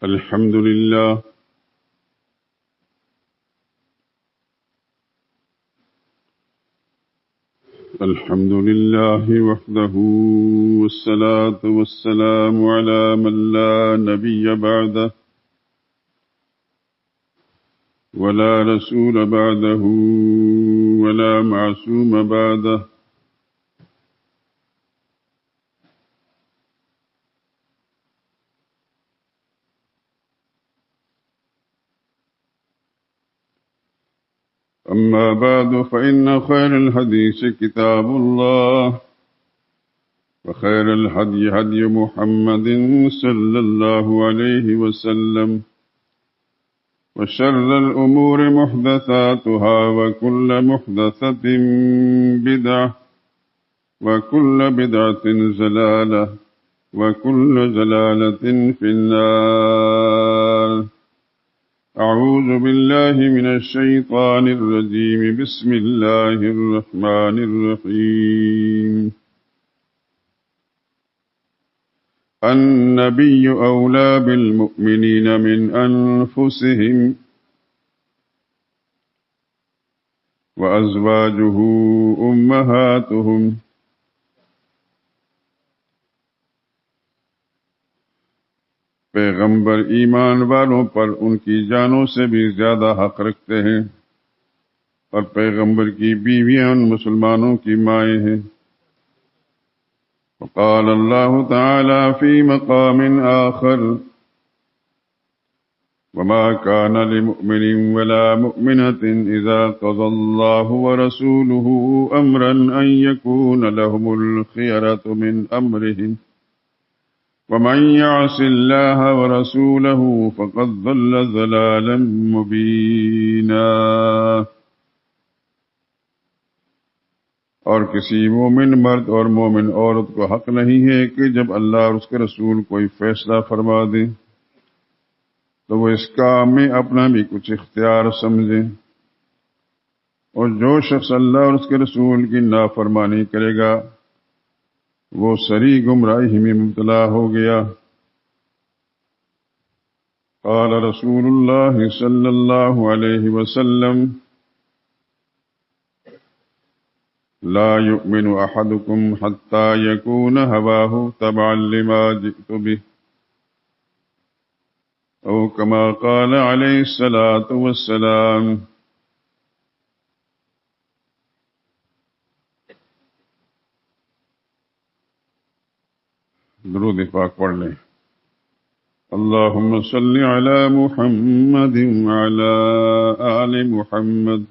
الحمد لله الحمد لله وحده والصلاة والسلام على من لا نبي بعده ولا رسول بعده ولا معصوم بعده أما بعد فإن خير الحديث كتاب الله وخير الهدي هدي محمد صلى الله عليه وسلم وشر الأمور محدثاتها وكل محدثة بدعة وكل بدعة ضلالة وكل ضلالة في النار. أعوذ بالله من الشيطان الرجيم. بسم الله الرحمن الرحيم. النبي أولى بالمؤمنين من أنفسهم وأزواجه أمهاتهم پیغمبر ایمان والوں پر ان کی جانوں سے بھی زیادہ حق رکھتے ہیں اور پیغمبر کی بیویاں ان مسلمانوں کی مائیں ہیں. وقال اللہ تعالی فی مقام آخر وما كان لمؤمن ولا مؤمنة إذا قضى الله ورسوله أمرا أن يكون لهم الخيرة من أمرهم ومن يعص الله ورسوله فقد ضل ضلالا مبينا. اور کسی مومن مرد اور مومن عورت کو حق نہیں ہے کہ جب اللہ اور اس کے رسول کوئی فیصلہ فرما دیں تو وہ اس کام میں اپنا بھی کچھ اختیار سمجھیں، اور جو شخص اللہ اور اس کے رسول کی نافرمانی کرے گا وہ سری گمراہی میں مبتلا ہو گیا. قال رسول اللہ صلی اللہ علیہ وسلم لا يؤمن احدكم حتى يكون هواه تبعا لما جئت به او كما قال علیہ الصلاة والسلام. درود پاک پڑھ لیں. اللہم صل علی محمد وعلی آل محمد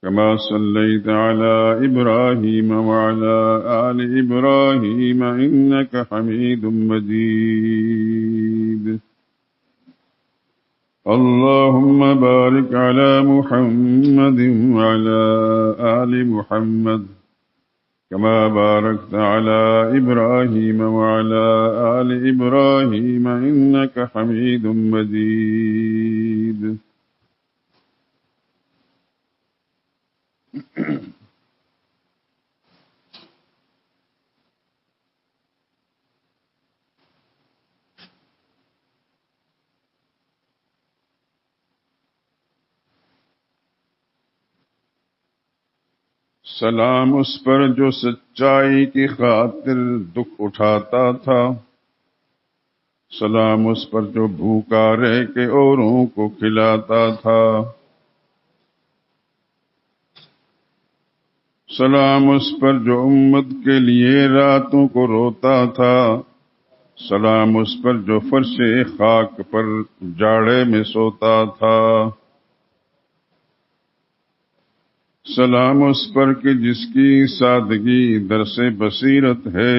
كما صليت على إبراهيم وعلى آل إبراهيم إنك حميد مجيد. اللهم بارك على محمد وعلى آل محمد كما باركت على إبراهيم وعلى آل إبراهيم إنك حميد مجيد. سلام اس پر جو سچائی کی خاطر دکھ اٹھاتا تھا، سلام اس پر جو بھوکا رہ کے اوروں کو کھلاتا تھا، سلام اس پر جو امت کے لیے راتوں کو روتا تھا، سلام اس پر جو فرش خاک پر جاڑے میں سوتا تھا، سلام اس پر کہ جس کی سادگی درس بصیرت ہے،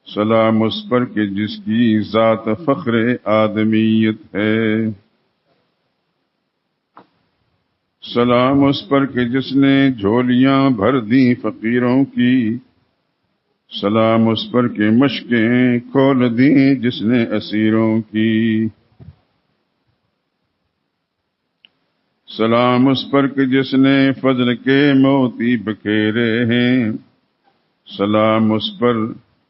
سلام اس پر کہ جس کی ذات فخر آدمیت ہے، سلام اس پر کہ جس نے جھولیاں بھر دی فقیروں کی، سلام اس پر کہ مشکیں کھول دی جس نے اسیروں کی، سلام اس پر کہ جس نے فضل کے موتی بکھیرے ہیں، سلام اس پر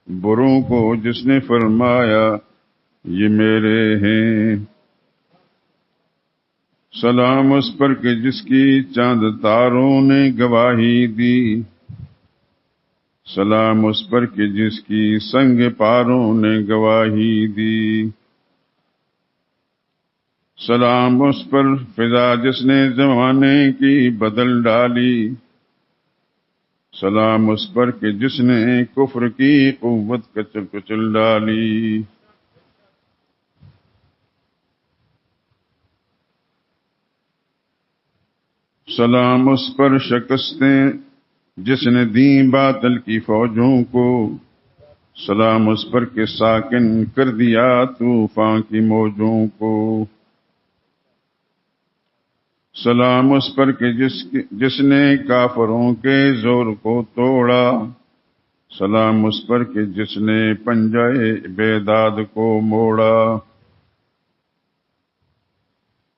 بروں کو جس نے فرمایا یہ میرے ہیں۔ سلام اس پر کہ جس کی چاند تاروں نے گواہی دی، سلام اس پر کہ جس کی سنگ پاروں نے گواہی دی، سلام اس پر فضا جس نے زمانے کی بدل ڈالی، سلام اس پر کہ جس نے کفر کی قوت کچل کچل ڈالی۔ سلام اس پر شکستیں جس نے دیں باطل کی فوجوں کو، سلام اس پر کہ ساکن کر دیا طوفان کی موجوں کو، سلام اس پر کہ جس نے کافروں کے زور کو توڑا، سلام اس پر کہ جس نے پنجے بیداد کو موڑا،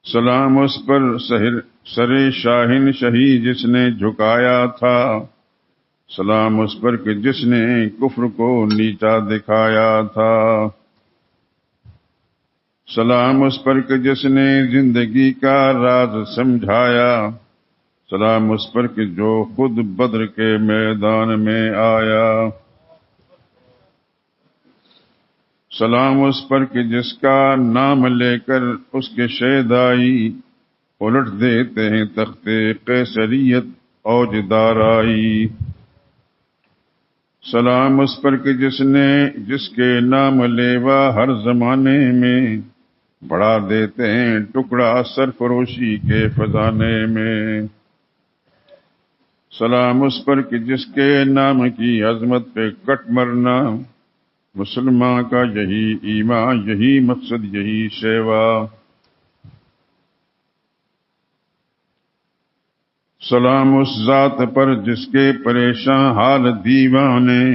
سلام اس پر سر شاہن شہی جس نے جھکایا تھا، سلام اس پر کہ جس نے کفر کو نیچا دکھایا تھا، سلام اس پر کہ جس نے زندگی کا راز سمجھایا، سلام اس پر کہ جو خود بدر کے میدان میں آیا، سلام اس پر کہ جس کا نام لے کر اس کے شیدائی الٹ دیتے ہیں تخت قیصریت اوج دارائی، سلام اس پر کہ جس کے نام لیوا ہر زمانے میں بڑھا دیتے ہیں ٹکڑا سرفروشی کے خزانے میں، سلام اس پر کہ جس کے نام کی عظمت پہ کٹ مرنا، مسلمان کا یہی ایمان یہی مقصد یہی شیوا، سلام اس ذات پر جس کے پریشان حال دیوانے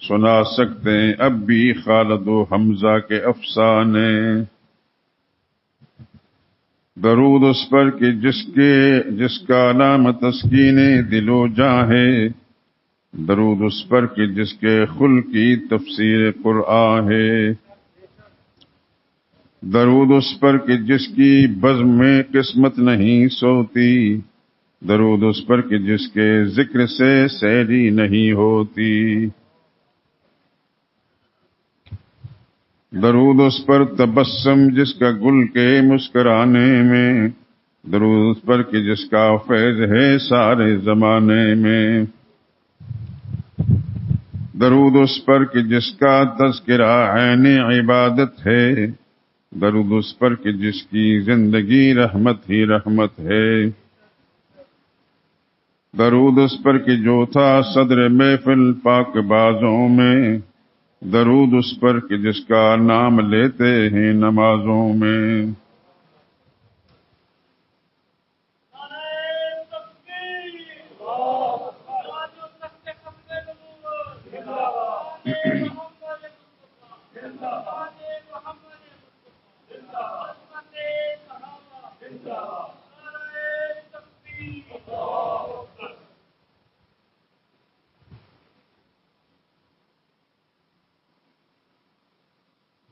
سنا سکتے ہیں اب بھی خالد و حمزہ کے افسانے، درود اس پر کہ جس کا نام تسکین دل و جاں ہے، درود اس پر کہ جس کے خلق کی تفسیر قرآن ہے، درود اس پر کہ جس کی بزم میں قسمت نہیں سوتی، درود اس پر کہ جس کے ذکر سے سیری نہیں ہوتی، درود اس پر تبسم جس کا گل کے مسکرانے میں، درود اس پر کہ جس کا فیض ہے سارے زمانے میں، درود اس پر کہ جس کا تذکرہ عین عبادت ہے، درود اس پر کہ جس کی زندگی رحمت ہی رحمت ہے، درود اس پر کہ جو تھا صدر محفل پاک بازوں میں، درود اس پر کہ جس کا نام لیتے ہیں نمازوں میں،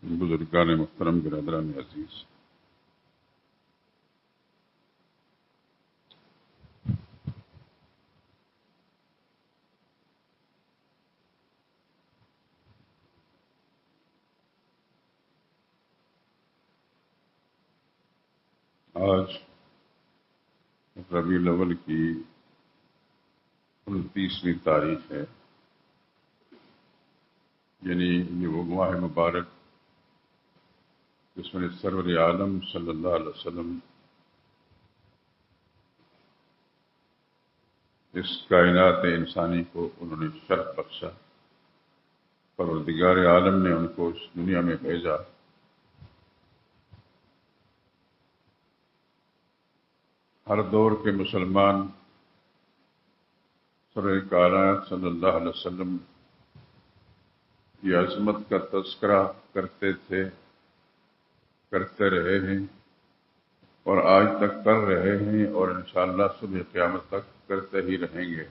بزرگان محترم برادران عزیز، آج ربیع الاول کی 29ویں تاریخ ہے، یعنی یہ وہ ماہ مبارک جس میں سرور عالم صلی اللہ علیہ وسلم اس کائنات انسانی کو انہوں نے شرف بخشا، پروردگار عالم نے ان کو اس دنیا میں بھیجا، ہر دور کے مسلمان سرور کائنات صلی اللہ علیہ وسلم کی عظمت کا تذکرہ کرتے تھے، کرتے رہے ہیں اور آج تک کر رہے ہیں اور انشاءاللہ صبح قیامت تک کرتے ہی رہیں گے۔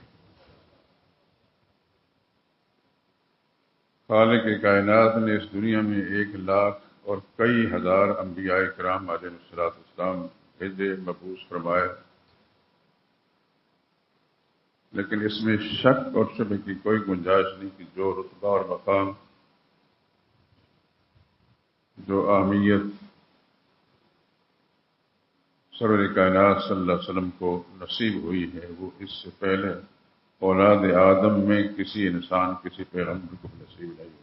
خالق کائنات نے اس دنیا میں 1,00,000 اور کئی ہزار انبیاء کرام علیہ السلام بھیجے، مبعوث فرمائے، لیکن اس میں شک اور شبہ کی کوئی گنجائش نہیں کہ جو رتبہ اور مقام، جو اہمیت سرور کائنات صلی اللہ علیہ وسلم کو نصیب ہوئی ہے، وہ اس سے پہلے اولاد آدم میں کسی انسان، کسی پیغمبر کو نصیب نہیں ہوئی۔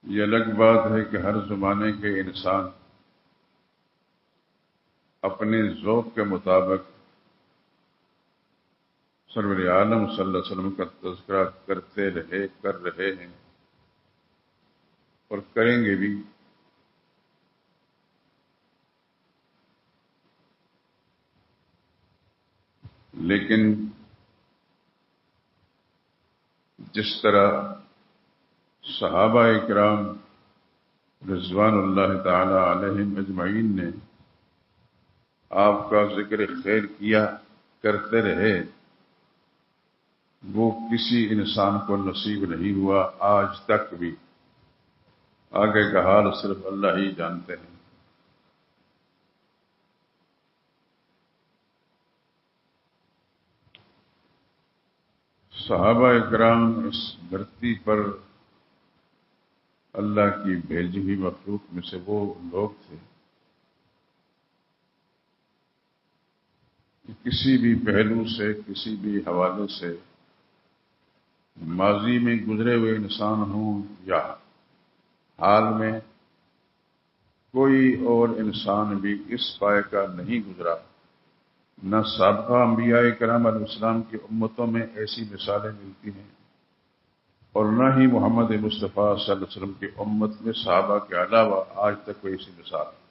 یہ الگ بات ہے کہ ہر زمانے کے انسان اپنے ذوق کے مطابق سرور عالم صلی اللہ علیہ وسلم کا تذکرہ کرتے رہے، کر رہے ہیں اور کریں گے بھی۔ لیکن جس طرح صحابہ کرام رضوان اللہ تعالی علیہم اجمعین نے آپ کا ذکر خیر کیا، کرتے رہے، وہ کسی انسان کو نصیب نہیں ہوا آج تک بھی۔ آگے کا حال صرف اللہ ہی جانتے ہیں۔ صحابہ کرام اس دھرتی پر اللہ کی بھیجی ہوئی مخلوق میں سے وہ لوگ تھے کہ کسی بھی پہلو سے، کسی بھی حوالے سے، ماضی میں گزرے ہوئے انسان ہوں یا حال میں، کوئی اور انسان بھی اس پائے کا نہیں گزرا، نہ سابقہ انبیاء کرام علیہ السلام کی امتوں میں ایسی مثالیں ملتی ہیں، اور نہ ہی محمد مصطفیٰ صلی اللہ علیہ وسلم کی امت میں صحابہ کے علاوہ آج تک کوئی ایسی مثال ہے۔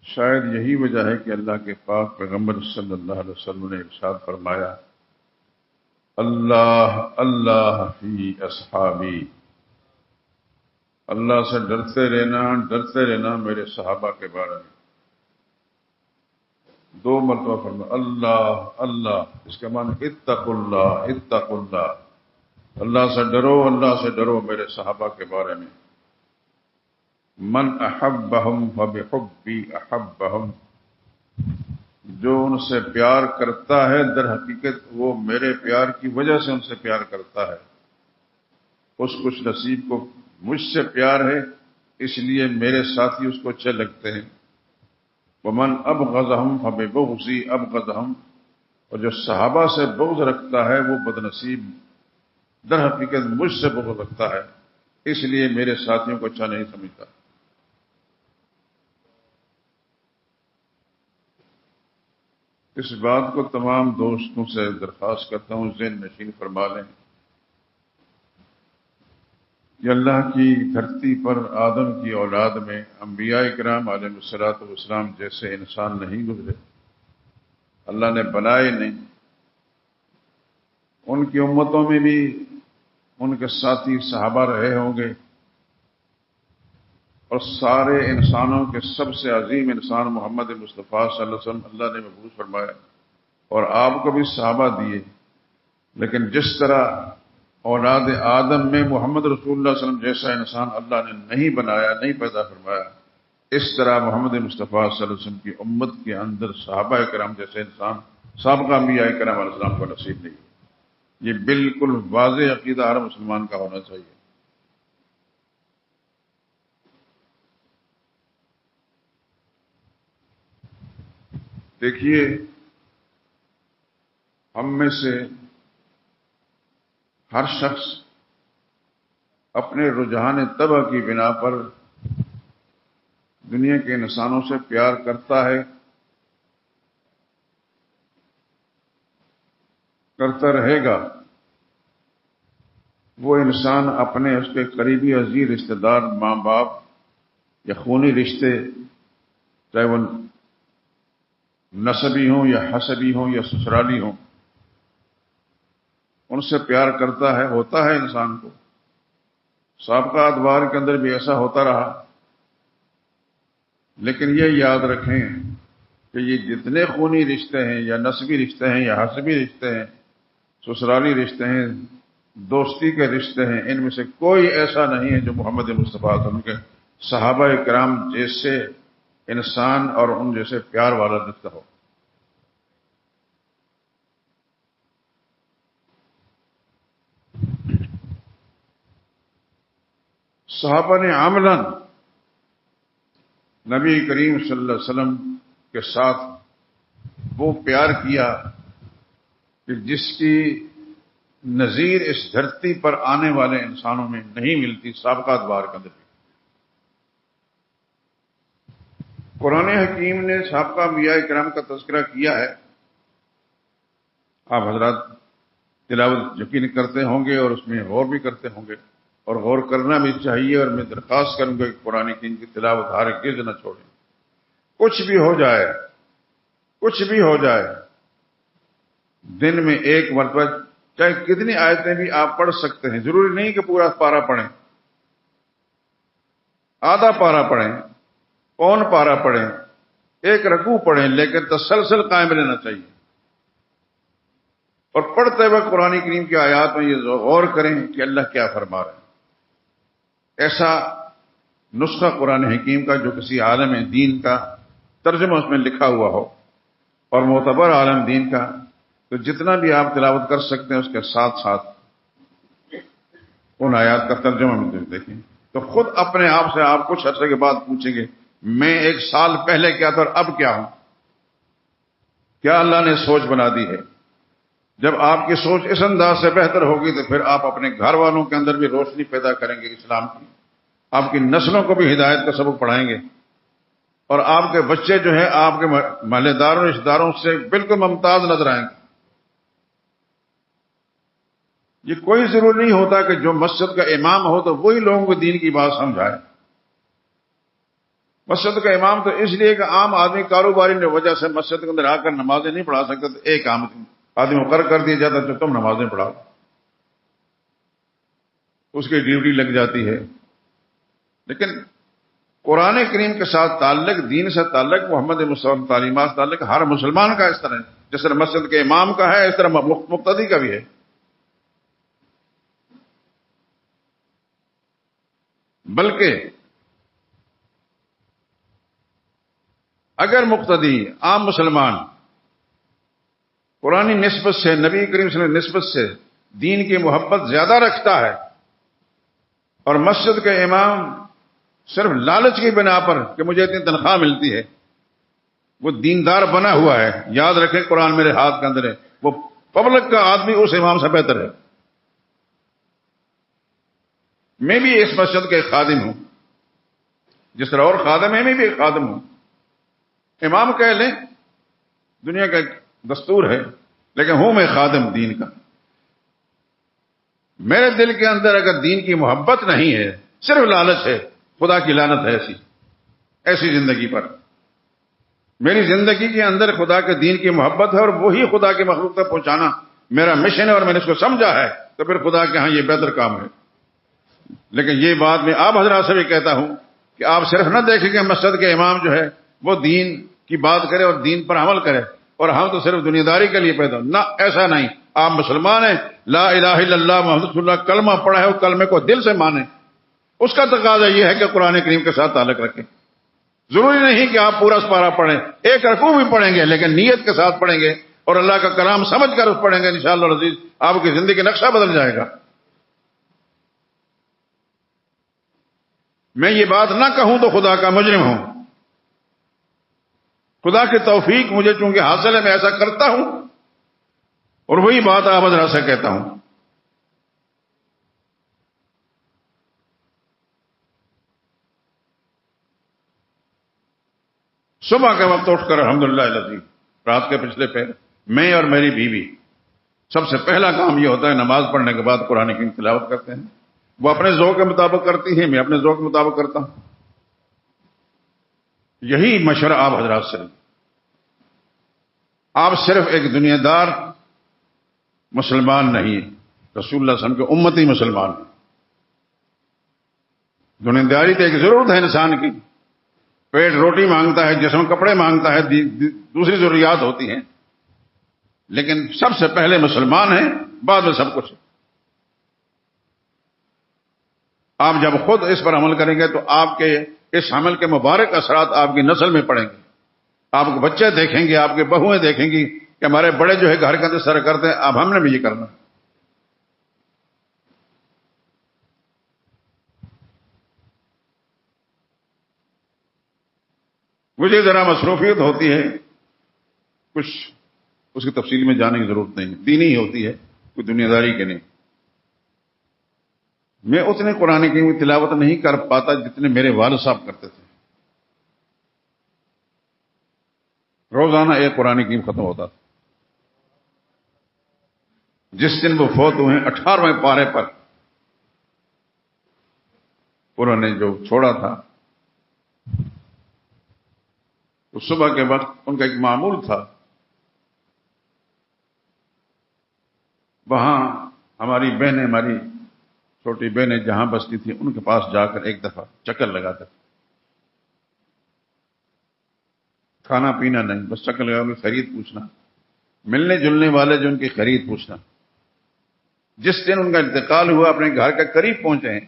شاید یہی وجہ ہے کہ اللہ کے پاک پیغمبر صلی اللہ علیہ وسلم نے ارشاد فرمایا، اللہ اللہ فی اصحابی، اللہ سے ڈرتے رہنا میرے صحابہ کے بارے میں۔ 2 مرتبہ فرمایا اللہ اللہ، اس کا معنی اتقوا اللہ اتقوا اللہ، اللہ سے ڈرو میرے صحابہ کے بارے میں۔ من احبہم فبحبی احبہم، جو ان سے پیار کرتا ہے در حقیقت وہ میرے پیار کی وجہ سے ان سے پیار کرتا ہے۔ اس خوش نصیب کو مجھ سے پیار ہے، اس لیے میرے ساتھی اس کو اچھے لگتے ہیں۔ ومن ابغضہم فببغضی ابغضہم، اور جو صحابہ سے بغض رکھتا ہے وہ بدنصیب در حقیقت مجھ سے بغض رکھتا ہے، اس لیے میرے ساتھیوں کو اچھا نہیں سمجھتا۔ اس بات کو تمام دوستوں سے درخواست کرتا ہوں ذہن نشین فرما لیں کہ اللہ کی دھرتی پر آدم کی اولاد میں انبیاء کرام علیہ الصلوۃ والسلام جیسے انسان نہیں گزرے، اللہ نے بنائے نہیں۔ ان کی امتوں میں بھی ان کے ساتھی صحابہ رہے ہوں گے، اور سارے انسانوں کے سب سے عظیم انسان محمد مصطفیٰ صلی اللہ علیہ وسلم اللہ نے مبعوث فرمایا، اور آپ کو بھی صحابہ دیے، لیکن جس طرح اولاد آدم میں محمد رسول اللہ صلی اللہ علیہ وسلم جیسا انسان اللہ نے نہیں بنایا، نہیں پیدا فرمایا، اس طرح محمد مصطفیٰ صلی اللہ علیہ وسلم کی امت کے اندر صحابہ کرام جیسے انسان سابقہ انبیاء کرام علیہ السلام کو نصیب نہیں۔ یہ بالکل واضح عقیدہ ہر مسلمان کا ہونا چاہیے۔ دیکھیے، ہم میں سے ہر شخص اپنے رجحان طبع کی بنا پر دنیا کے انسانوں سے پیار کرتا ہے، کرتا رہے گا۔ وہ انسان اپنے اس کے قریبی عزیز رشتہ دار، ماں باپ یا خونی رشتے، چاہے وہ نسبی ہوں یا حسبی ہوں یا سسرالی ہوں، ان سے پیار کرتا ہے، ہوتا ہے انسان کو۔ سابقہ ادوار کے اندر بھی ایسا ہوتا رہا لیکن یہ یاد رکھیں کہ یہ جتنے خونی رشتے ہیں یا نسبی رشتے ہیں یا حسبی رشتے ہیں، سسرالی رشتے ہیں، دوستی کے رشتے ہیں، ان میں سے کوئی ایسا نہیں ہے جو محمد مصطفیٰ صلی اللہ علیہ وسلم کے صحابہ کرام جیسے انسان اور ان جیسے پیار والا رشتہ ہو۔ صحابہ نے عملاً نبی کریم صلی اللہ علیہ وسلم کے ساتھ وہ پیار کیا کہ جس کی نظیر اس دھرتی پر آنے والے انسانوں میں نہیں ملتی، سابقہ ادوار کے اندر۔ قرآن حکیم نے سابقہ انبیاء کرام کا تذکرہ کیا ہے، آپ حضرات تلاوت یقین کرتے ہوں گے اور اس میں غور بھی کرتے ہوں گے، اور غور کرنا بھی چاہیے، اور میں درخواست کروں گا کہ قرآن حکیم کی تلاوت ہرگز نہ چھوڑیں۔ کچھ بھی ہو جائے، کچھ بھی ہو جائے، دن میں ایک مرتبہ چاہے کتنی آیتیں بھی آپ پڑھ سکتے ہیں، ضروری نہیں کہ پورا پارہ پڑھیں، آدھا پارہ پڑھیں، پون پارہ پڑھیں، ایک رکوع پڑھیں، لیکن تسلسل قائم رہنا چاہیے۔ اور پڑھتے وقت قرآن کریم کی آیات میں یہ غور کریں کہ اللہ کیا فرما رہے ہیں۔ ایسا نسخہ قرآن حکیم کا جو کسی عالم دین کا ترجمہ اس میں لکھا ہوا ہو اور معتبر عالم دین کا، تو جتنا بھی آپ تلاوت کر سکتے ہیں اس کے ساتھ ساتھ ان آیات کا ترجمہ بھی دیکھیں، تو خود اپنے آپ سے آپ کچھ عرصے کے بعد پوچھیں گے میں ایک سال پہلے کیا تھا اور اب کیا ہوں، کیا اللہ نے سوچ بنا دی ہے۔ جب آپ کی سوچ اس انداز سے بہتر ہوگی تو پھر آپ اپنے گھر والوں کے اندر بھی روشنی پیدا کریں گے اسلام کی، آپ کی نسلوں کو بھی ہدایت کا سبق پڑھائیں گے، اور آپ کے بچے جو ہیں آپ کے محلے داروں رشتہ داروں سے بالکل ممتاز نظر آئیں گے۔ یہ کوئی ضروری نہیں ہوتا کہ جو مسجد کا امام ہو تو وہی لوگوں کو دین کی بات سمجھائے۔ مسجد کا امام تو اس لیے کہ عام آدمی کاروباری کی وجہ سے مسجد کے اندر آ کر نمازیں نہیں پڑھا سکتے، تو ایک آدمی مقرر کر دیا جاتا تو تم نمازیں پڑھاؤ، اس کی ڈیوٹی لگ جاتی ہے۔ لیکن قرآن کریم کے ساتھ تعلق، دین سے تعلق، محمد مصطفیٰ تعلیمات سے تعلق ہر مسلمان کا اس طرح ہے، جس طرح مسجد کے امام کا ہے اس طرح مقتدی کا بھی ہے۔ بلکہ اگر مقتدی عام مسلمان قرآنی نسبت سے، نبی کریم صلی اللہ علیہ وسلم نسبت سے دین کی محبت زیادہ رکھتا ہے، اور مسجد کے امام صرف لالچ کی بنا پر کہ مجھے اتنی تنخواہ ملتی ہے وہ دیندار بنا ہوا ہے، یاد رکھیں قرآن میرے ہاتھ کے اندر ہے، وہ پبلک کا آدمی اس امام سے بہتر ہے۔ میں بھی اس مسجد کا ایک خادم ہوں، جس طرح اور خادم ہے میں بھی ایک خادم ہوں، امام کہہ لیں، دنیا کا ایک دستور ہے، لیکن ہوں میں خادم دین کا۔ میرے دل کے اندر اگر دین کی محبت نہیں ہے، صرف لالچ ہے، خدا کی لعنت ہے ایسی زندگی پر۔ میری زندگی کے اندر خدا کے دین کی محبت ہے اور وہی خدا کے مخلوق تک پہنچانا میرا مشن ہے، اور میں نے اس کو سمجھا ہے، تو پھر خدا کے ہاں یہ بہتر کام ہے۔ لیکن یہ بات میں آپ حضرات سے بھی کہتا ہوں کہ آپ صرف نہ دیکھیں کہ مسجد کے امام جو ہے وہ دین کی بات کرے اور دین پر عمل کرے، اور ہم تو صرف دنیا داری کے لیے پیدا، نہ ایسا نہیں۔ آپ مسلمان ہیں، لا الہ الا اللہ محمد رسول اللہ کلمہ پڑھا ہے، وہ کلمے کو دل سے مانیں، اس کا تقاضا یہ ہے کہ قرآن کریم کے ساتھ تعلق رکھیں۔ ضروری نہیں کہ آپ پورا سپارہ پڑھیں، ایک رکوع بھی پڑھیں گے لیکن نیت کے ساتھ پڑھیں گے اور اللہ کا کلام سمجھ کر اس پڑھیں گے، انشاءاللہ العزیز آپ کی زندگی کا نقشہ بدل جائے گا۔ میں یہ بات نہ کہوں تو خدا کا مجرم ہوں، خدا کی توفیق مجھے چونکہ حاصل ہے، میں ایسا کرتا ہوں، اور وہی بات آپ حضرات سے کہتا ہوں۔ صبح کے وقت اٹھ کر الحمدللہ العظیم، رات کے پچھلے پہر میں اور میری بیوی سب سے پہلا کام یہ ہوتا ہے نماز پڑھنے کے بعد قرآن کی تلاوت کرتے ہیں۔ وہ اپنے ذوق کے مطابق کرتی ہیں، میں اپنے ذوق کے مطابق کرتا ہوں۔ یہی مشورہ آپ حضرات سے، آپ صرف ایک دنیا دار مسلمان نہیں ہیں، رسول اللہ صلی اللہ علیہ وسلم کے امتی مسلمان ہیں۔ دنیا داری تو ایک ضرورت ہے انسان کی، پیٹ روٹی مانگتا ہے، جسم کپڑے مانگتا ہے، دوسری ضروریات ہوتی ہیں، لیکن سب سے پہلے مسلمان ہیں، بعد میں سب کچھ۔ آپ جب خود اس پر عمل کریں گے تو آپ کے اس عمل کے مبارک اثرات آپ کی نسل میں پڑیں گے۔ آپ کے بچے دیکھیں گے، آپ کے بہویں دیکھیں گی کہ ہمارے بڑے جو ہے گھر کا اندر سر کرتے ہیں، اب ہم نے بھی یہ کرنا۔ مجھے ذرا مصروفیت ہوتی ہے، کچھ اس کی تفصیل میں جانے کی ضرورت نہیں، دینی ہی ہوتی ہے، کوئی دنیا داری کے نہیں۔ میں اتنے قرآن کی تلاوت نہیں کر پاتا جتنے میرے والد صاحب کرتے تھے۔ روزانہ ایک قرآن کریم ختم ہوتا تھا۔ جس دن وہ فوت ہوئے 18ویں پارے پر انہوں نے جو چھوڑا تھا، تو صبح کے وقت ان کا ایک معمول تھا، وہاں ہماری بہنیں، ہماری چھوٹی بہنیں جہاں بستی تھی، ان کے پاس جا کر ایک دفعہ چکر لگاتے تھے۔ کھانا پینا نہیں، بس چکر لگا کے خرید پوچھنا، ملنے جلنے والے جو ان کی خرید پوچھنا۔ جس دن ان کا انتقال ہوا، اپنے گھر کے قریب پہنچے ہیں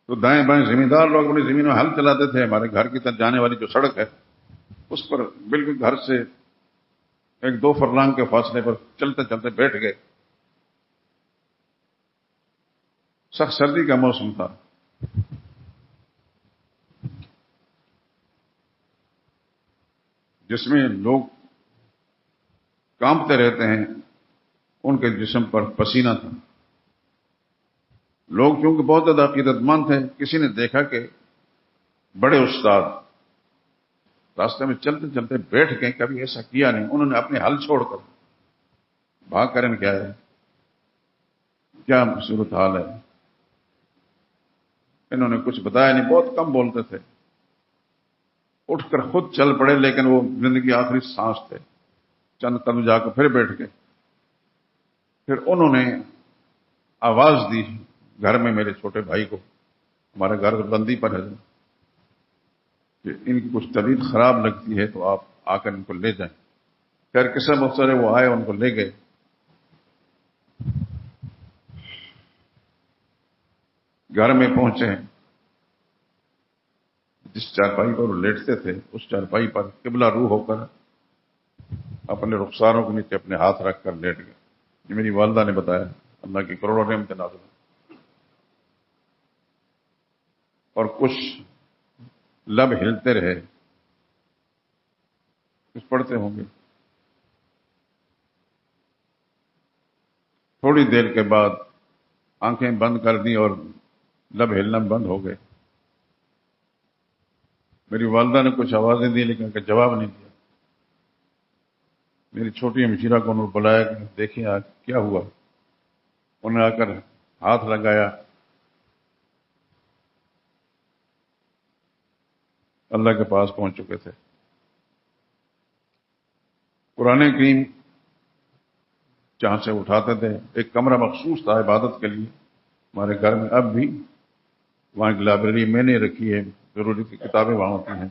تو دائیں بائیں زمیندار لوگ اپنی زمین میں ہل چلاتے تھے۔ ہمارے گھر کی طرف جانے والی جو سڑک ہے اس پر بالکل گھر سے 1-2 فرلانگ کے فاصلے پر چلتے چلتے بیٹھ گئے۔ سخت سردی کا موسم تھا، جس میں لوگ کانپتے رہتے ہیں، ان کے جسم پر پسینہ تھا۔ لوگ چونکہ بہت زیادہ عقیدت مند تھے، کسی نے دیکھا کہ بڑے استاد راستے میں چلتے چلتے بیٹھ گئے، کبھی ایسا کیا نہیں۔ انہوں نے اپنے حل چھوڑ کر بھاگ کر ان کیا ہے، کیا صورت حال ہے، انہوں نے کچھ بتایا نہیں، بہت کم بولتے تھے۔ اٹھ کر خود چل پڑے، لیکن وہ زندگی آخری سانس تھے، چند قدم جا کر پھر بیٹھ گئے۔ پھر انہوں نے آواز دی گھر میں میرے چھوٹے بھائی کو، ہمارے گھر بندی پر ہے، کہ ان کی کچھ طبیعت خراب لگتی ہے تو آپ آ کر ان کو لے جائیں۔ خیر قصہ مختصر ہے، وہ آئے، ان کو لے گئے۔ گھر میں پہنچے ہیں، جس چارپائی پر وہ لیٹتے تھے اس چارپائی پر قبلہ روح ہو کر اپنے رخساروں کے نیچے اپنے ہاتھ رکھ کر لیٹ گئے۔ یہ میری والدہ نے بتایا، اللہ کی کروڑوں نعمتیں نازل ہیں۔ اور کچھ لب ہلتے رہے، کچھ پڑھتے ہوں گے۔ تھوڑی دیر کے بعد آنکھیں بند کر دی اور لب ہلنا بند ہو گئے۔ میری والدہ نے کچھ آوازیں دی لیکن کا جواب نہیں دیا۔ میری چھوٹی ہمشیرہ کو انہوں نے بلایا کہ دیکھیں آج کیا ہوا۔ انہوں نے آ کر ہاتھ لگایا، اللہ کے پاس پہنچ چکے تھے۔ قرآن کریم جہاں سے اٹھاتے تھے، ایک کمرہ مخصوص تھا عبادت کے لیے ہمارے گھر میں، اب بھی وہاں ایک لائبریری میں نے رکھی ہے، ضروری کی کتابیں وہاں ہوتی ہیں،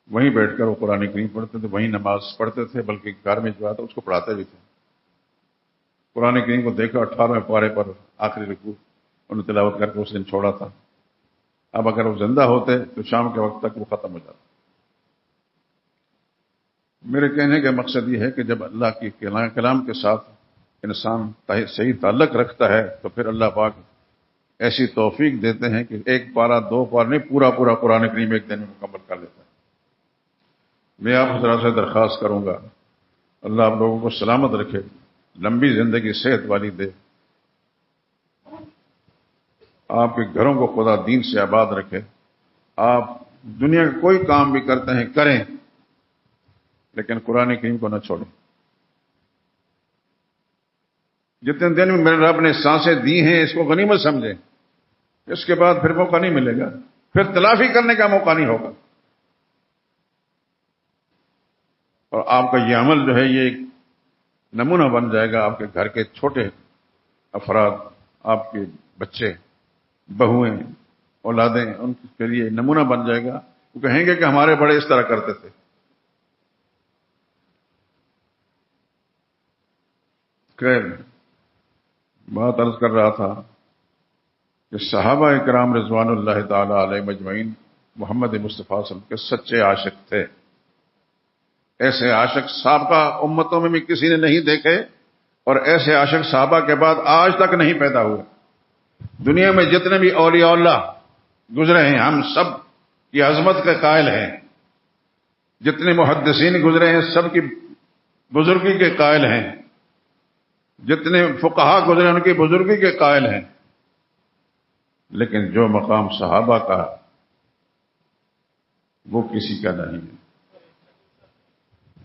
وہیں بیٹھ کر وہ قرآن کریم پڑھتے تھے، وہیں نماز پڑھتے تھے، بلکہ گھر میں جو آتا اس کو پڑھاتے بھی تھے۔ قرآن کریم کو دیکھا 18ویں پارے پر آخری رکوع انہوں نے تلاوت کر کے اس دن چھوڑا تھا۔ اب اگر وہ زندہ ہوتے تو شام کے وقت تک وہ ختم ہو جاتا۔ میرے کہنے کا مقصد یہ ہے کہ جب اللہ کی کلام کے ساتھ انسان صحیح تعلق رکھتا ہے تو پھر اللہ پاک ایسی توفیق دیتے ہیں کہ 1 پارہ 2 پارہ نہیں، پورا قرآن کریم ایک دن میں مکمل کر لیتا ہے۔ میں آپ حضرات سے درخواست کروں گا، اللہ آپ لوگوں کو سلامت رکھے، لمبی زندگی صحت والی دے، آپ کے گھروں کو خدا دین سے آباد رکھے۔ آپ دنیا کا کوئی کام بھی کرتے ہیں کریں، لیکن قرآن کریم کو نہ چھوڑیں۔ جتنے دن میں میرے رب نے سانسیں دی ہیں اس کو غنیمت سمجھیں، اس کے بعد پھر موقع نہیں ملے گا، پھر تلافی کرنے کا موقع نہیں ہوگا۔ اور آپ کا یہ عمل جو ہے یہ ایک نمونہ بن جائے گا، آپ کے گھر کے چھوٹے افراد، آپ کے بچے، بہویں اولادیں ان کے لیے نمونہ بن جائے گا. وہ کہیں گے کہ ہمارے بڑے اس طرح کرتے تھے. خیر، بات عرض کر رہا تھا کہ صحابہ کرام رضوان اللہ تعالی علیہ مجمعین محمد مصطفیٰ صلی اللہ علیہ وسلم کے سچے عاشق تھے. ایسے عاشق سابقہ امتوں میں بھی کسی نے نہیں دیکھے، اور ایسے عاشق صحابہ کے بعد آج تک نہیں پیدا ہوئے. دنیا میں جتنے بھی اولیاء اللہ گزرے ہیں ہم سب کی عظمت کے قائل ہیں. جتنے محدثین گزرے ہیں سب کی بزرگی کے قائل ہیں. جتنے فقہا گزرے ان کی بزرگی کے قائل ہیں. لیکن جو مقام صحابہ کا وہ کسی کا نہیں ہے.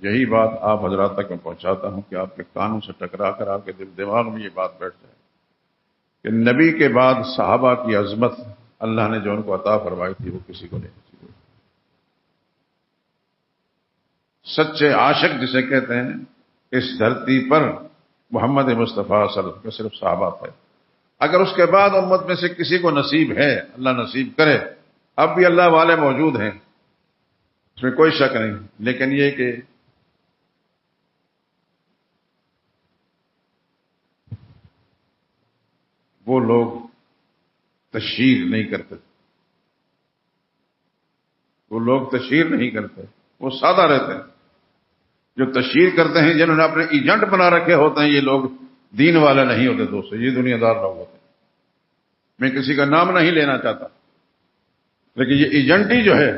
یہی بات آپ حضرات تک میں پہنچاتا ہوں کہ آپ کے کانوں سے ٹکرا کر آپ کے دماغ میں یہ بات بیٹھ جائے کہ نبی کے بعد صحابہ کی عظمت اللہ نے جو ان کو عطا فرمائی تھی وہ کسی کو نہیں. سچے عاشق جسے کہتے ہیں اس دھرتی پر محمد مصطفیٰ صلی اللہ علیہ وسلم کے صرف صحابہ تھے. اگر اس کے بعد امت میں سے کسی کو نصیب ہے، اللہ نصیب کرے، اب بھی اللہ والے موجود ہیں، اس میں کوئی شک نہیں. لیکن یہ کہ وہ لوگ تشہیر نہیں کرتے. وہ لوگ تشہیر نہیں کرتے، وہ سادہ رہتے ہیں. جو تشہیر کرتے ہیں، جنہوں نے اپنے ایجنٹ بنا رکھے ہوتے ہیں، یہ لوگ دین والے نہیں ہوتے دوستو، یہ دنیا دار لوگ ہوتے ہیں. میں کسی کا نام نہیں لینا چاہتا، لیکن یہ ایجنٹی جو ہے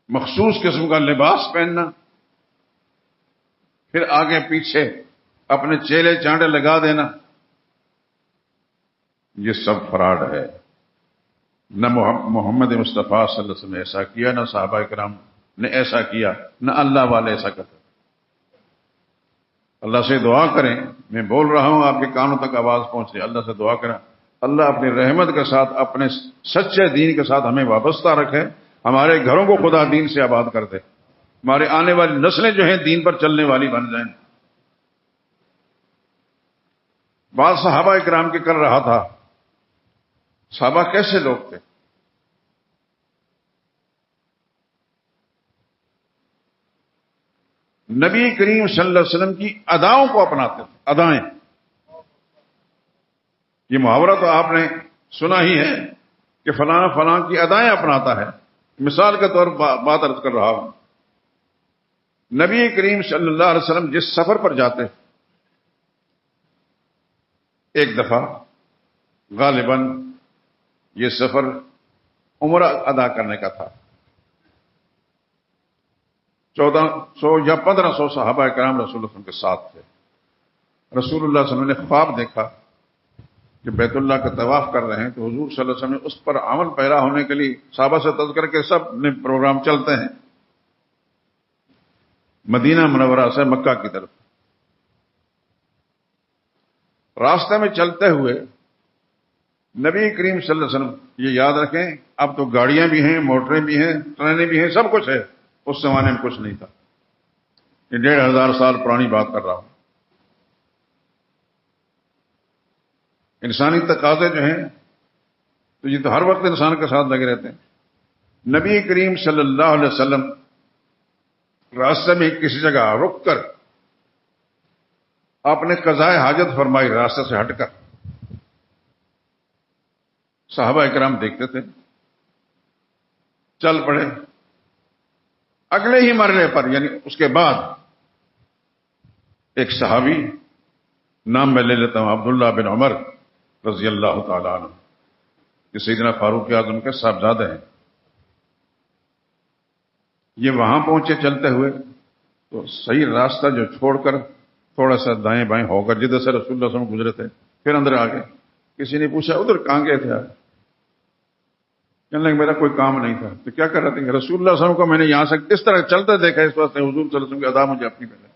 مخصوص قسم کا لباس پہننا، پھر آگے پیچھے اپنے چیلے چانڈے لگا دینا، یہ سب فراڈ ہے. نہ محمد مصطفیٰ صلی اللہ علیہ وسلم نے ایسا کیا، نہ صحابہ کرام نے ایسا کیا، نہ اللہ والے ایسا کرتے. اللہ سے دعا کریں، میں بول رہا ہوں آپ کے کانوں تک آواز پہنچ رہی ہے، اللہ سے دعا کریں اللہ اپنی رحمت کے ساتھ اپنے سچے دین کے ساتھ ہمیں وابستہ رکھے، ہمارے گھروں کو خدا دین سے آباد کر دے، ہمارے آنے والی نسلیں جو ہیں دین پر چلنے والی بن جائیں. بات صحابہ کرام کی کر رہا تھا. صحابہ کیسے لوگ تھے؟ نبی کریم صلی اللہ علیہ وسلم کی اداؤں کو اپناتے تھے. ادائیں، یہ محاورہ تو آپ نے سنا ہی ہے کہ فلاں فلاں کی ادائیں اپناتا ہے. مثال کے طور پر بات عرض کر رہا ہوں. نبی کریم صلی اللہ علیہ وسلم جس سفر پر جاتے، ایک دفعہ غالباً یہ سفر عمرہ ادا کرنے کا تھا. 1400 یا 1500 صحابہ کرام رسول اللہ صلی اللہ علیہ وسلم کے ساتھ تھے. رسول اللہ صلی اللہ علیہ وسلم نے خواب دیکھا کہ بیت اللہ کا طواف کر رہے ہیں، تو حضور صلی اللہ علیہ وسلم نے اس پر عمل پیرا ہونے کے لیے صحابہ سے تذکر کے سب نے پروگرام چلتے ہیں مدینہ منورہ سے مکہ کی طرف. راستے میں چلتے ہوئے نبی کریم صلی اللہ علیہ وسلم، یہ یاد رکھیں اب تو گاڑیاں بھی ہیں، موٹریں بھی ہیں، ٹرینیں بھی ہیں، سب کچھ ہے. اس زمانے میں کچھ نہیں تھا. یہ 1500 سال پرانی بات کر رہا ہوں. انسانی تقاضے جو ہیں تو یہ تو ہر وقت انسان کے ساتھ لگے رہتے ہیں. نبی کریم صلی اللہ علیہ وسلم راستے میں کسی جگہ رک کر آپ نے قضاء حاجت فرمائی، راستے سے ہٹ کر. صحابہ کرام دیکھتے تھے، چل پڑے. اگلے ہی مرحلے پر یعنی اس کے بعد ایک صحابی، نام میں لے لیتا ہوں، عبداللہ بن عمر رضی اللہ تعالی عنہ، یہ سیدنا فاروق اعظم کے صاحبزادے ہیں. یہ وہاں پہنچے چلتے ہوئے تو صحیح راستہ جو چھوڑ کر تھوڑا سا دائیں بائیں ہو کر جدھر سے رسول اللہ صلی اللہ علیہ وسلم گزرے تھے پھر اندر آ گئے. کسی نے پوچھا ادھر کہاں گئے تھے؟ کہنے لگے میرا کوئی کام نہیں تھا. تو کیا کر رہے تھے؟ رسول اللہ صلی اللہ علیہ وسلم کو میں نے یہاں سے اس طرح چلتے دیکھا، اس واسطے حضور صلی اللہ علیہ وسلم کی ادا مجھے اپنی پہلے.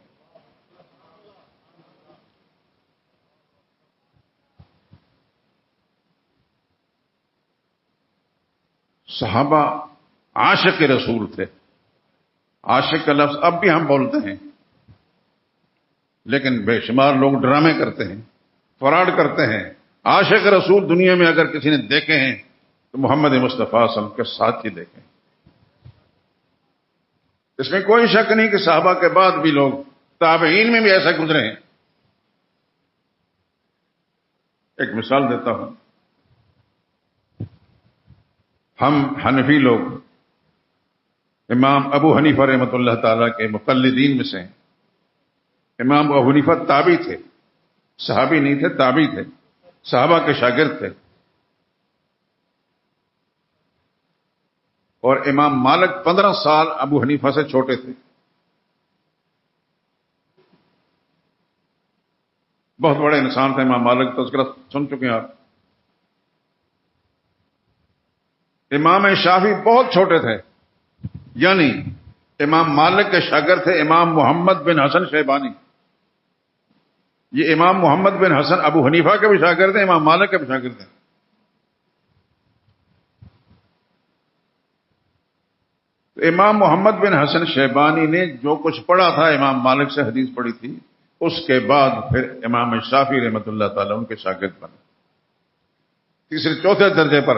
صحابہ عاشق رسول تھے. عاشق کا لفظ اب بھی ہم بولتے ہیں، لیکن بے شمار لوگ ڈرامے کرتے ہیں فراڈ کرتے ہیں. عاشق رسول دنیا میں اگر کسی نے دیکھے ہیں تو محمد مصطفیٰ صلی اللہ علیہ وسلم کے ساتھ ہی دیکھیں. اس میں کوئی شک نہیں کہ صحابہ کے بعد بھی لوگ تابعین میں بھی ایسا گزرے ہیں. ایک مثال دیتا ہوں. ہم حنفی لوگ امام ابو حنیفہ رحمۃ اللہ تعالی کے مقلدین میں سے ہیں. امام ابو حنیفہ تابعی تھے، صحابی نہیں تھے، تابعی تھے، صحابہ کے شاگرد تھے. اور امام مالک 15 سال ابو حنیفہ سے چھوٹے تھے. بہت بڑے انسان تھے امام مالک، تذکرہ سن چکے ہیں آپ. امام شافعی بہت چھوٹے تھے، یعنی امام مالک کے شاگرد تھے امام محمد بن حسن شیبانی. یہ امام محمد بن حسن ابو حنیفہ کے بھی شاگرد ہیں، امام مالک کے بھی شاگرد ہیں. تو امام محمد بن حسن شیبانی نے جو کچھ پڑھا تھا امام مالک سے حدیث پڑھی تھی، اس کے بعد پھر امام شافعی رحمۃ اللہ تعالی ان کے شاگرد بنے تیسرے چوتھے درجے پر.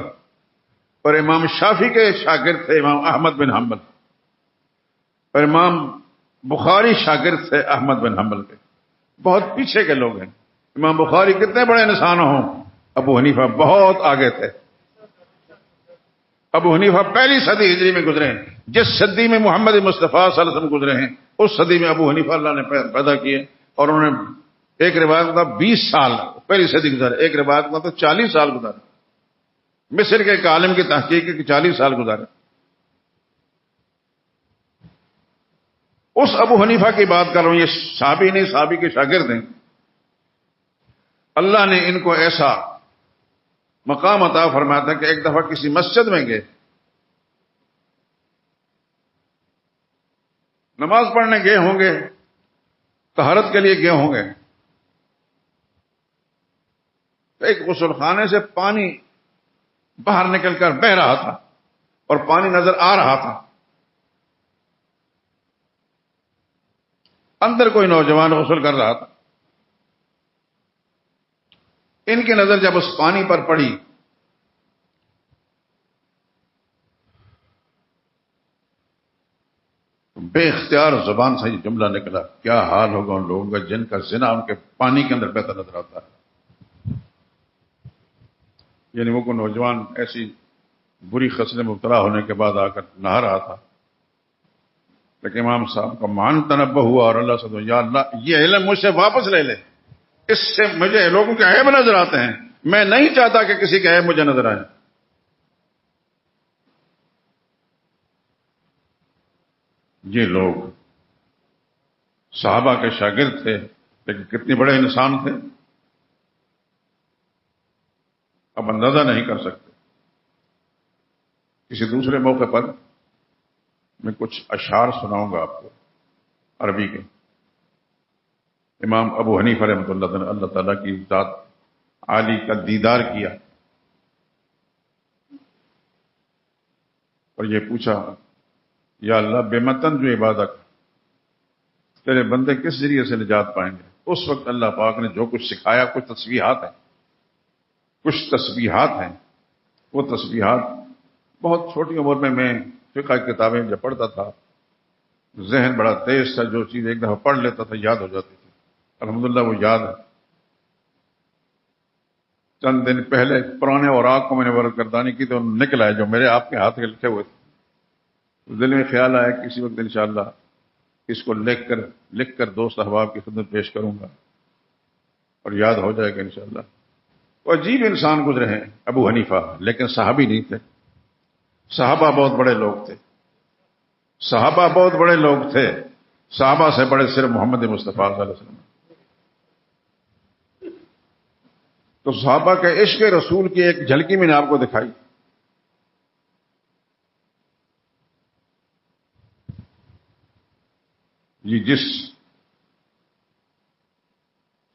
اور امام شافعی کے شاگرد تھے امام احمد بن حنبل، اور امام بخاری شاگرد تھے احمد بن حنبل کے. بہت پیچھے کے لوگ ہیں. امام بخاری کتنے بڑے انسان ہوں، ابو حنیفہ بہت آگے تھے. ابو حنیفہ پہلی صدی ہجری میں گزرے ہیں. جس صدی میں محمد مصطفیٰ صلی اللہ علیہ وسلم گزرے ہیں اس صدی میں ابو حنیفہ اللہ نے پیدا کیے. اور انہوں نے ایک روایت میں 20 سال پہلی صدی گزارے، ایک روایت میں تو 40 سال گزارے. مصر کے ایک عالم کی تحقیق ہے کہ 40 سال گزارے. اس ابو حنیفہ کی بات کر رہا ہوں، یہ صحابی نہیں، صحابی کے شاگرد ہیں. اللہ نے ان کو ایسا مقام عطا فرمایا تھا کہ ایک دفعہ کسی مسجد میں گئے، نماز پڑھنے گئے ہوں گے، طہارت کے لیے گئے ہوں گے. تو ایک غسل خانے سے پانی باہر نکل کر بہ رہا تھا اور پانی نظر آ رہا تھا. اندر کوئی نوجوان غسل کر رہا تھا. ان کی نظر جب اس پانی پر پڑی تو بے اختیار زبان سے یہ جملہ نکلا، کیا حال ہوگا ان لوگوں کا جن کا زنا ان کے پانی کے اندر بہتا نظر آتا ہے. یعنی وہ کوئی نوجوان ایسی بری خصلت میں مبتلا ہونے کے بعد آ کر نہا رہا تھا. لیکن امام صاحب کا مان تنبہ ہوا اور اللہ سے یا اللہ یہ علم مجھ سے واپس لے لے، اس سے مجھے لوگوں کے عیب نظر آتے ہیں، میں نہیں چاہتا کہ کسی کے عیب مجھے نظر آئے. یہ لوگ صحابہ کے شاگرد تھے، لیکن کتنے بڑے انسان تھے اب اندازہ نہیں کر سکتے. کسی دوسرے موقع پر میں کچھ اشعار سناؤں گا آپ کو عربی کے. امام ابو حنیفہ رحمۃ اللہ تعالیٰ کی ذات عالی کا دیدار کیا اور یہ پوچھا یا اللہ بے متن جو عبادت تیرے بندے کس ذریعے سے نجات پائیں گے. اس وقت اللہ پاک نے جو کچھ سکھایا، کچھ تسبیحات ہیں. وہ تسبیحات بہت چھوٹی عمر میں فقہ کی کتابیں جب پڑھتا تھا ذہن بڑا تیز تھا، جو چیز ایک دفعہ پڑھ لیتا تھا یاد ہو جاتی تھی. الحمدللہ وہ یاد ہے. چند دن پہلے پرانے اوراق کو میں نے ورقردانی کی تو نکل آئے جو میرے آپ کے ہاتھ کے لکھے ہوئے تھے. دل میں خیال آیا کہ کسی وقت انشاءاللہ اس کو لکھ کر دوست احباب کی خدمت پیش کروں گا اور یاد ہو جائے گا انشاءاللہ. وہ عجیب انسان گزرے ہیں ابو حنیفہ، لیکن صحابی نہیں تھے. صحابہ بہت بڑے لوگ تھے، صحابہ بہت بڑے لوگ تھے. صحابہ سے بڑے صرف محمد مصطفیٰ صلی اللہ علیہ وسلم. تو صحابہ کے عشق رسول کی ایک جھلکی میں نے آپ کو دکھائی. یہ جس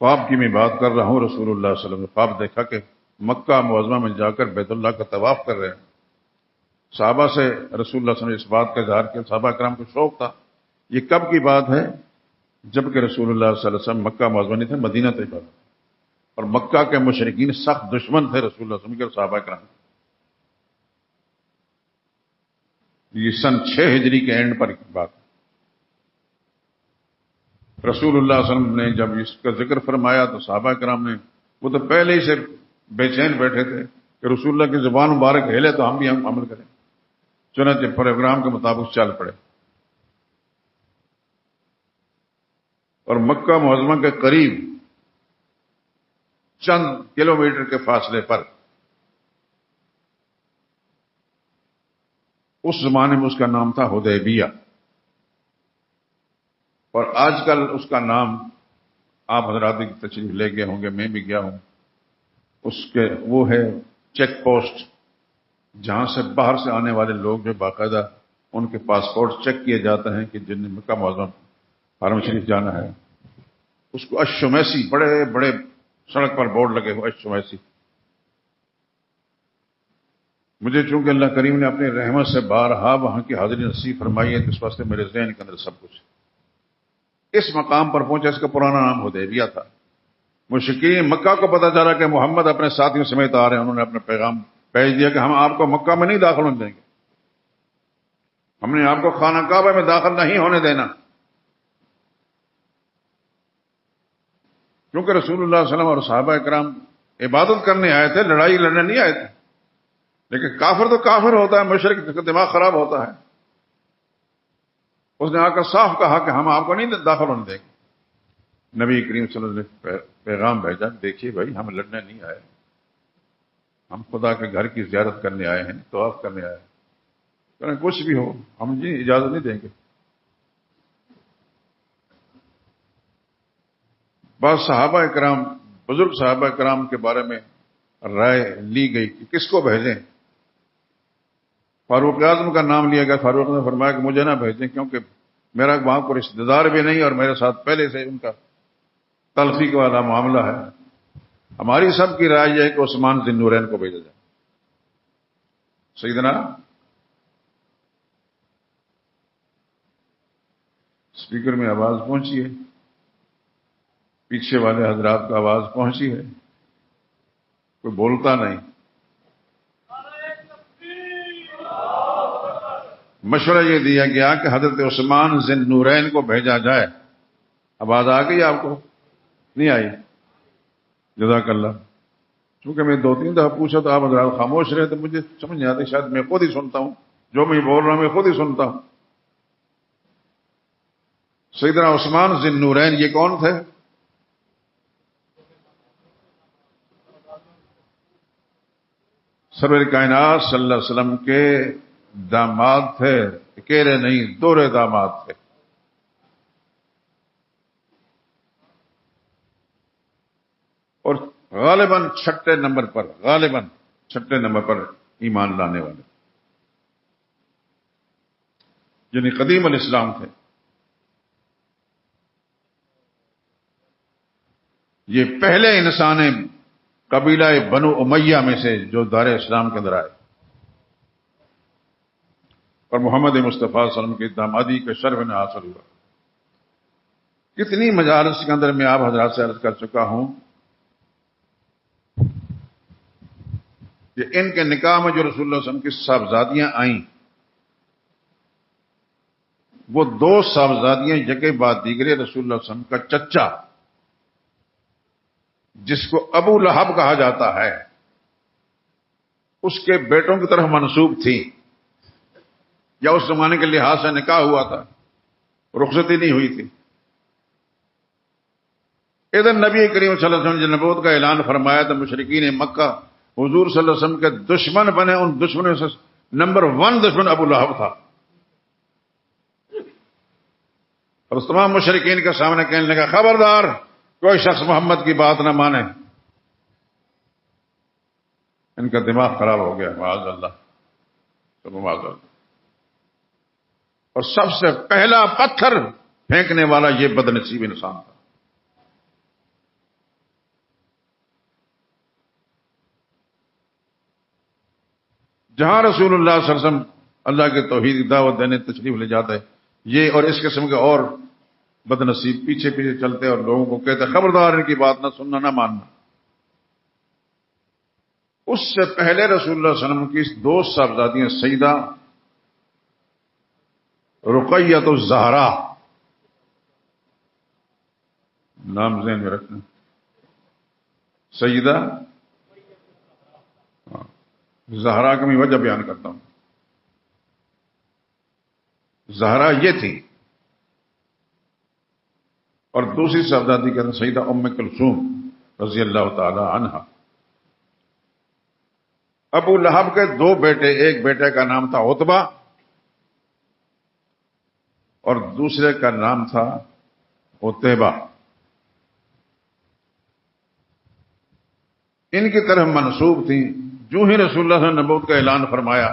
خواب کی میں بات کر رہا ہوں، رسول اللہ صلی اللہ علیہ وسلم نے خواب دیکھا کہ مکہ معظمہ میں جا کر بیت اللہ کا طواف کر رہے ہیں. صحابہ سے رسول اللہ صلی اللہ علیہ وسلم نے اس بات کا اظہار کیا. صحابہ کرام کو شوق تھا. یہ کب کی بات ہے؟ جبکہ رسول اللہ صلی اللہ علیہ وسلم مکہ معظمہ نہیں تھے، مدینہ طیبہ. اور مکہ کے مشرکین سخت دشمن تھے رسول اللہ صلی اللہ علیہ وسلم کے اور صحابہ کرام. یہ سن 6 ہجری کے اینڈ پر کی بات. رسول اللہ صلی اللہ علیہ وسلم نے جب اس کا ذکر فرمایا تو صحابہ کرام نے، وہ تو پہلے ہی سے بے چین بیٹھے تھے کہ رسول اللہ کی زبان مبارک ہلے تو ہم بھی عمل کریں. چنانچہ پروگرام کے مطابق چل پڑے اور مکہ معظمہ کے قریب چند کلومیٹر کے فاصلے پر اس زمانے میں اس کا نام تھا حدیبیہ، اور آج کل اس کا نام آپ حضرات کی تشریف لے گئے ہوں گے، میں بھی گیا ہوں. اس کے وہ ہے چیک پوسٹ، جہاں سے باہر سے آنے والے لوگ جو باقاعدہ ان کے پاسپورٹ چیک کیے جاتے ہیں کہ جن نے مکہ معظم حرم شریف جانا ہے. اس کو الشمیسی، بڑے بڑے سڑک پر بورڈ لگے ہوئے الشمیسی. مجھے چونکہ اللہ کریم نے اپنی رحمت سے بارہا وہاں کی حاضری نصیب فرمائی ہے، اس واسطے میرے ذہن کے اندر سب کچھ اس مقام پر پہنچا. اس کا پرانا نام حدیبیہ تھا. مشرکین مکہ کو پتہ چلا کہ محمد اپنے ساتھیوں سمیت آ رہے ہیں. انہوں نے اپنا پیغام بھیج دیا کہ ہم آپ کو مکہ میں نہیں داخل ہونے دیں گے، ہم نے آپ کو خانہ کعبہ میں داخل نہیں ہونے دینا. کیونکہ رسول اللہ صلی اللہ علیہ وسلم اور صحابہ کرام عبادت کرنے آئے تھے، لڑائی لڑنے نہیں آئے تھے. لیکن کافر تو کافر ہوتا ہے، مشرک کا دماغ خراب ہوتا ہے. اس نے آ کر صاف کہا کہ ہم آپ کو نہیں داخل ہونے دیں گے. نبی کریم صلی اللہ علیہ وسلم نے پیغام بھیجا، دیکھیے بھائی ہم لڑنے نہیں آئے، ہم خدا کے گھر کی زیارت کرنے آئے ہیں، طواف کرنے آئے ہیں. کچھ بھی ہو ہم جی اجازت نہیں دیں گے. بعض صحابہ کرام، بزرگ صحابہ کرام کے بارے میں رائے لی گئی کہ کس کو بھیجیں. فاروق اعظم کا نام لیا گیا. فاروق نے فرمایا کہ مجھے نہ بھیجیں، کیونکہ میرا وہاں کو رشتہ دار بھی نہیں اور میرے ساتھ پہلے سے ان کا تلخی والا معاملہ ہے. ہماری سب کی رائے یہ ہے کہ عثمان ذی النورین کو بھیجا جائے. سیدنا اسپیکر میں آواز پہنچی ہے، پیچھے والے حضرات کا آواز پہنچی ہے، کوئی بولتا نہیں. مشورہ یہ دیا گیا کہ حضرت عثمان ذی النورین کو بھیجا جائے. آواز آ گئی آپ کو؟ نہیں آئی؟ جزاک اللہ. چونکہ میں 2-3 دفعہ پوچھا تو آپ حضرات خاموش رہے تو مجھے سمجھ نہیں آتی، شاید میں خود ہی سنتا ہوں جو میں بول رہا ہوں، میں خود ہی سنتا ہوں. سیدنا عثمان ذی النورین یہ کون تھے؟ سرور کائنات صلی اللہ علیہ وسلم کے داماد تھے. اکیلے نہیں، دوہرے داماد تھے. اور غالباً چھٹے نمبر پر ایمان لانے والے، یعنی قدیم الاسلام تھے. یہ پہلے انسان قبیلہ بنو امیہ میں سے جو دار اسلام کے اندر آئے اور محمد مصطفیٰ صلی اللہ علیہ وسلم کی دامادی کے شرف نے حاصل ہوا. کتنی مجالس کے اندر میں آپ حضرات سے عرض کر چکا ہوں کہ ان کے نکاح میں جو رسول اللہ صلی اللہ علیہ وسلم کی صاحبزادیاں آئیں، وہ 2 صاحبزادیاں یکے بعد دیگرے رسول اللہ صلی اللہ علیہ وسلم کا چچا، جس کو ابو لہب کہا جاتا ہے، اس کے بیٹوں کی طرف منسوب تھی، یا اس زمانے کے لحاظ سے نکاح ہوا تھا، رخصتی نہیں ہوئی تھی. ادھر نبی کریم صلی اللہ علیہ وسلم نے نبوت کا اعلان فرمایا تو مشرکین مکہ حضور صلی اللہ علیہ وسلم کے دشمن بنے. ان دشمنوں سے نمبر 1 دشمن ابو لہب تھا. اور اس تمام مشرکین کے سامنے کہنے لگا، خبردار کوئی شخص محمد کی بات نہ مانے. ان کا دماغ خراب ہو گیا، معاذ اللہ، معاذ اللہ. اور سب سے پہلا پتھر پھینکنے والا یہ بدنصیب انسان تھا. جہاں رسول اللہ صلی اللہ علیہ وسلم اللہ کے توحید کی دعوت دینے تشریف لے جاتے، یہ اور اس قسم کے اور بدنصیب پیچھے پیچھے چلتے اور لوگوں کو کہتے خبردار ان کی بات نہ سننا نہ ماننا. اس سے پہلے رسول اللہ صلی اللہ علیہ وسلم کی دو صاحبزادیاں سیدہ رقیہ الزہرا، نام ذہن میں رکھنا، سیدہ زہرا کا میں وجہ بیان کرتا ہوں۔ زہرا یہ تھی، اور دوسری صاحبزادی کے اندر سیدہ ام کلثوم رضی اللہ تعالی عنہا۔ ابو لہب کے دو بیٹے، ایک بیٹے کا نام تھا عتبہ اور دوسرے کا نام تھا عتیبہ۔ ان کی طرف منسوب تھیں۔ جو ہی رسول اللہ صلی اللہ علیہ وسلم نے نبوت کا اعلان فرمایا،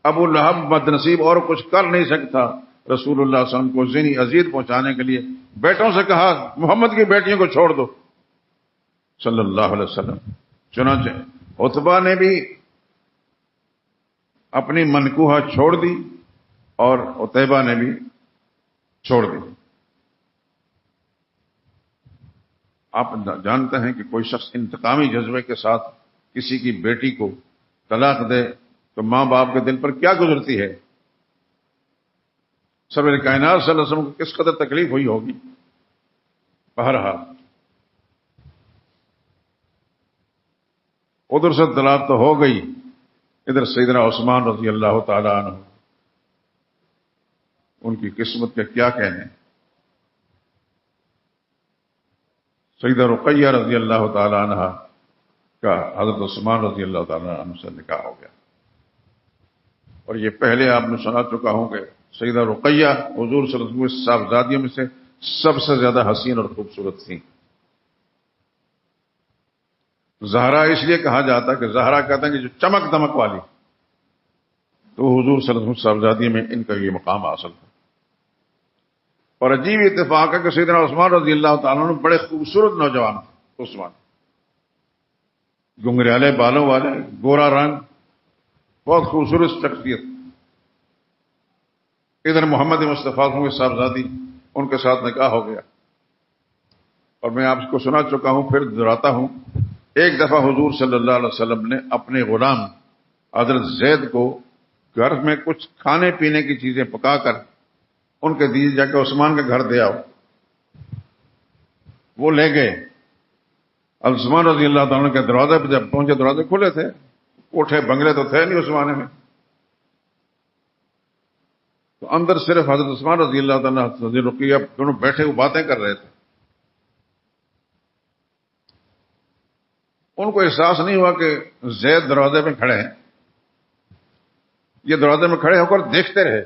ابو لہب بد نصیب اور کچھ کر نہیں سکتا، رسول اللہ صلی اللہ علیہ وسلم کو ذہنی اذیت پہنچانے کے لیے بیٹوں سے کہا محمد کی بیٹیوں کو چھوڑ دو صلی اللہ علیہ وسلم۔ چنانچہ عتبہ نے بھی اپنی منکوہہ چھوڑ دی اور عتیبہ نے بھی چھوڑ دی۔ آپ جانتے ہیں کہ کوئی شخص انتقامی جذبے کے ساتھ کسی کی بیٹی کو طلاق دے تو ماں باپ کے دل پر کیا گزرتی ہے، سرور کائنات صلی اللہ علیہ وسلم کو کس قدر تکلیف ہوئی ہوگی۔ بہرحال ادھر سے طلاق تو ہو گئی، ادھر سیدنا عثمان رضی اللہ تعالی عنہ، ان کی قسمت کے کیا کہنے۔ سیدہ رقیہ رضی اللہ تعالی عنہ کا حضرت عثمان رضی اللہ تعالی عنہ سے نکاح ہو گیا، اور یہ پہلے آپ نے سنا چکا ہوں کہ سیدہ رقیہ حضور صلی اللہ علیہ وسلم صاحبزادیوں میں سے سب سے زیادہ حسین اور خوبصورت تھیں۔ زہرا اس لیے کہا جاتا ہے کہ زہرا کہتے ہیں کہ جو چمک دمک والی، تو حضور صلی اللہ علیہ وسلم صاحبزادیوں میں ان کا یہ مقام حاصل تھا۔ اور عجیب اتفاق ہے کہ سیدنا عثمان رضی اللہ تعالیٰ عنہ بڑے خوبصورت نوجوان تھے۔ عثمان گنگریالے بالوں والے، گورا رنگ، بہت خوبصورت شخصیت۔ ادھر محمد مصطفیٰ کی صاحبزادی، ان کے ساتھ نکاح ہو گیا۔ اور میں آپ کو سنا چکا ہوں، پھر دہراتا ہوں، ایک دفعہ حضور صلی اللہ علیہ وسلم نے اپنے غلام حضرت زید کو گھر میں کچھ کھانے پینے کی چیزیں پکا کر ان کے دیے جا کے عثمان کے گھر دے آؤ۔ وہ لے گئے۔ عثمان رضی اللہ تعالیٰ کے دروازے پہ جب پہنچے، دروازے کھلے تھے، کوٹھے بنگلے تو تھے نہیں اس زمانے میں، تو اندر صرف حضرت عثمان رضی اللہ تعالیٰ حضرت رقیہ دونوں بیٹھے ہوئے باتیں کر رہے تھے۔ ان کو احساس نہیں ہوا کہ زید دروازے میں کھڑے ہیں۔ یہ دروازے میں کھڑے ہو کر دیکھتے رہے۔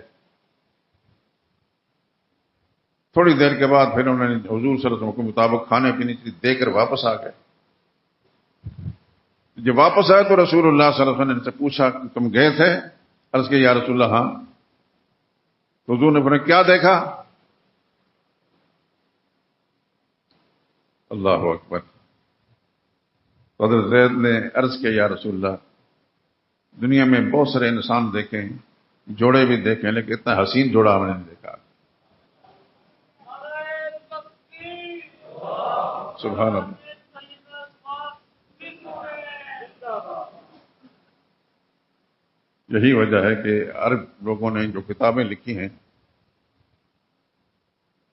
تھوڑی دیر کے بعد پھر انہوں نے حضور صلی اللہ علیہ وسلم کے مطابق کھانے پینے کی چیز دے کر واپس آ گئے۔ جب واپس آئے تو رسول اللہ صلی اللہ علیہ وسلم نے ان سے پوچھا کہ تم گئے تھے؟ عرض کہ یا رسول اللہ ہاں۔ تو حضور نے فرمایا کیا دیکھا؟ اللہ اکبر۔ حضرت زید نے عرض کیا یا رسول اللہ، دنیا میں بہت سارے انسان دیکھے ہیں، جوڑے بھی دیکھے ہیں، لیکن اتنا حسین جوڑا ہم نے نہیں دیکھا۔ سبحان اللہ۔ یہی وجہ ہے کہ عرب لوگوں نے جو کتابیں لکھی ہیں،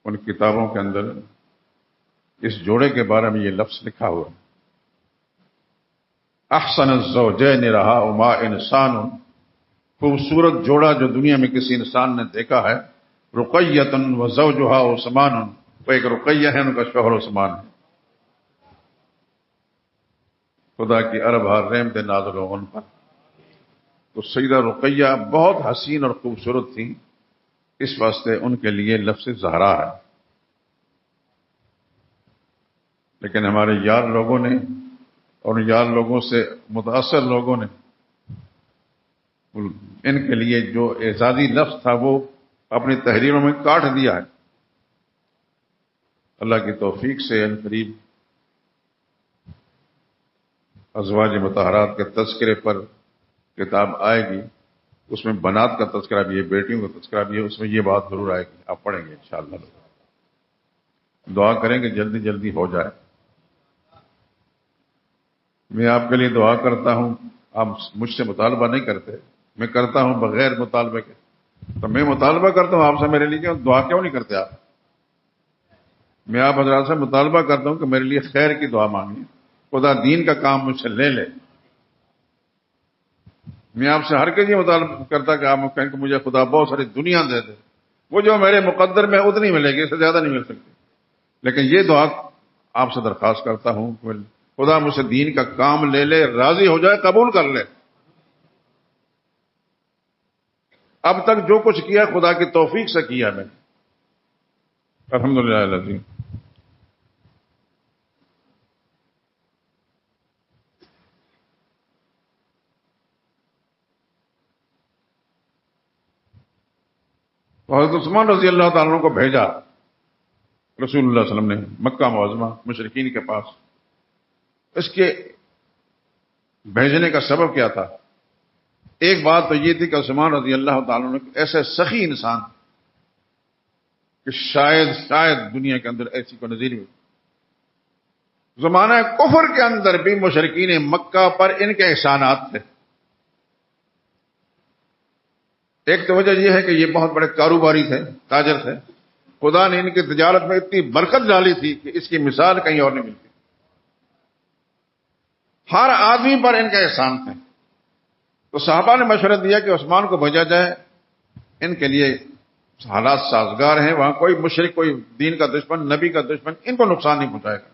ان کتابوں کے اندر اس جوڑے کے بارے میں یہ لفظ لکھا ہوا ہے، احسن الزوجین رہا انسان، خوبصورت جوڑا جو دنیا میں کسی انسان نے دیکھا ہے، رقیۃ وزوجہا عثمان، وہ ایک رقیہ ہے، ان کا شوہر عثمان ہے۔ خدا کی ارب ہر رحمت نازل ہو ان پر۔ تو سیدہ رقیہ بہت حسین اور خوبصورت تھیں، اس واسطے ان کے لیے لفظ زہرا ہے۔ لیکن ہمارے یار لوگوں نے اور یار لوگوں سے متاثر لوگوں نے ان کے لیے جو اعزازی لفظ تھا وہ اپنی تحریروں میں کاٹ دیا ہے۔ اللہ کی توفیق سے ان قریب ازواج مطہرات کے تذکرے پر کتاب آئے گی، اس میں بنات کا تذکرہ بھی ہے، بیٹیوں کا تذکرہ بھی ہے، اس میں یہ بات ضرور آئے گی، آپ پڑھیں گے انشاءاللہ۔ دعا کریں کہ جلدی جلدی ہو جائے۔ میں آپ کے لیے دعا کرتا ہوں، آپ مجھ سے مطالبہ نہیں کرتے، میں کرتا ہوں بغیر مطالبے کے، تو میں مطالبہ کرتا ہوں آپ سے میرے لیے دعا کیوں نہیں کرتے آپ؟ میں آپ حضرات سے مطالبہ کرتا ہوں کہ میرے لیے خیر کی دعا مانگیں، خدا دین کا کام مجھ سے لے لے۔ میں آپ سے ہر کسی مطالبہ کرتا کہ آپ کہیں کہ مجھے خدا بہت ساری دنیا دے دے، وہ جو میرے مقدر میں اتنی ملے گی، اس سے زیادہ نہیں مل سکتی، لیکن یہ دعا آپ سے درخواست کرتا ہوں کہ خدا مجھ سے دین کا کام لے لے، راضی ہو جائے، قبول کر لے۔ اب تک جو کچھ کیا خدا کی توفیق سے کیا میں نے، الحمدللہ العظیم۔ حضرت عثمان رضی اللہ تعالیٰ عنہ کو بھیجا رسول اللہ صلی اللہ علیہ وسلم نے مکہ معظمہ مشرکین کے پاس۔ اس کے بھیجنے کا سبب کیا تھا؟ ایک بات تو یہ تھی کہ عثمان رضی اللہ تعالیٰ عنہ ایسے سخی انسان کہ شاید دنیا کے اندر ایسی کو نظیر ہوئی۔ زمانہ کفر کے اندر بھی مشرکین مکہ پر ان کے احسانات تھے۔ ایک تو وجہ یہ ہے کہ یہ بہت بڑے کاروباری تھے، تاجر تھے، خدا نے ان کی تجارت میں اتنی برکت ڈالی تھی کہ اس کی مثال کہیں اور نہیں ملتی۔ ہر آدمی پر ان کے احسان تھے، تو صحابہ نے مشورہ دیا کہ عثمان کو بھیجا جائے، ان کے لیے حالات سازگار ہیں، وہاں کوئی مشرک، کوئی دین کا دشمن، نبی کا دشمن ان کو نقصان نہیں پہنچائے گا۔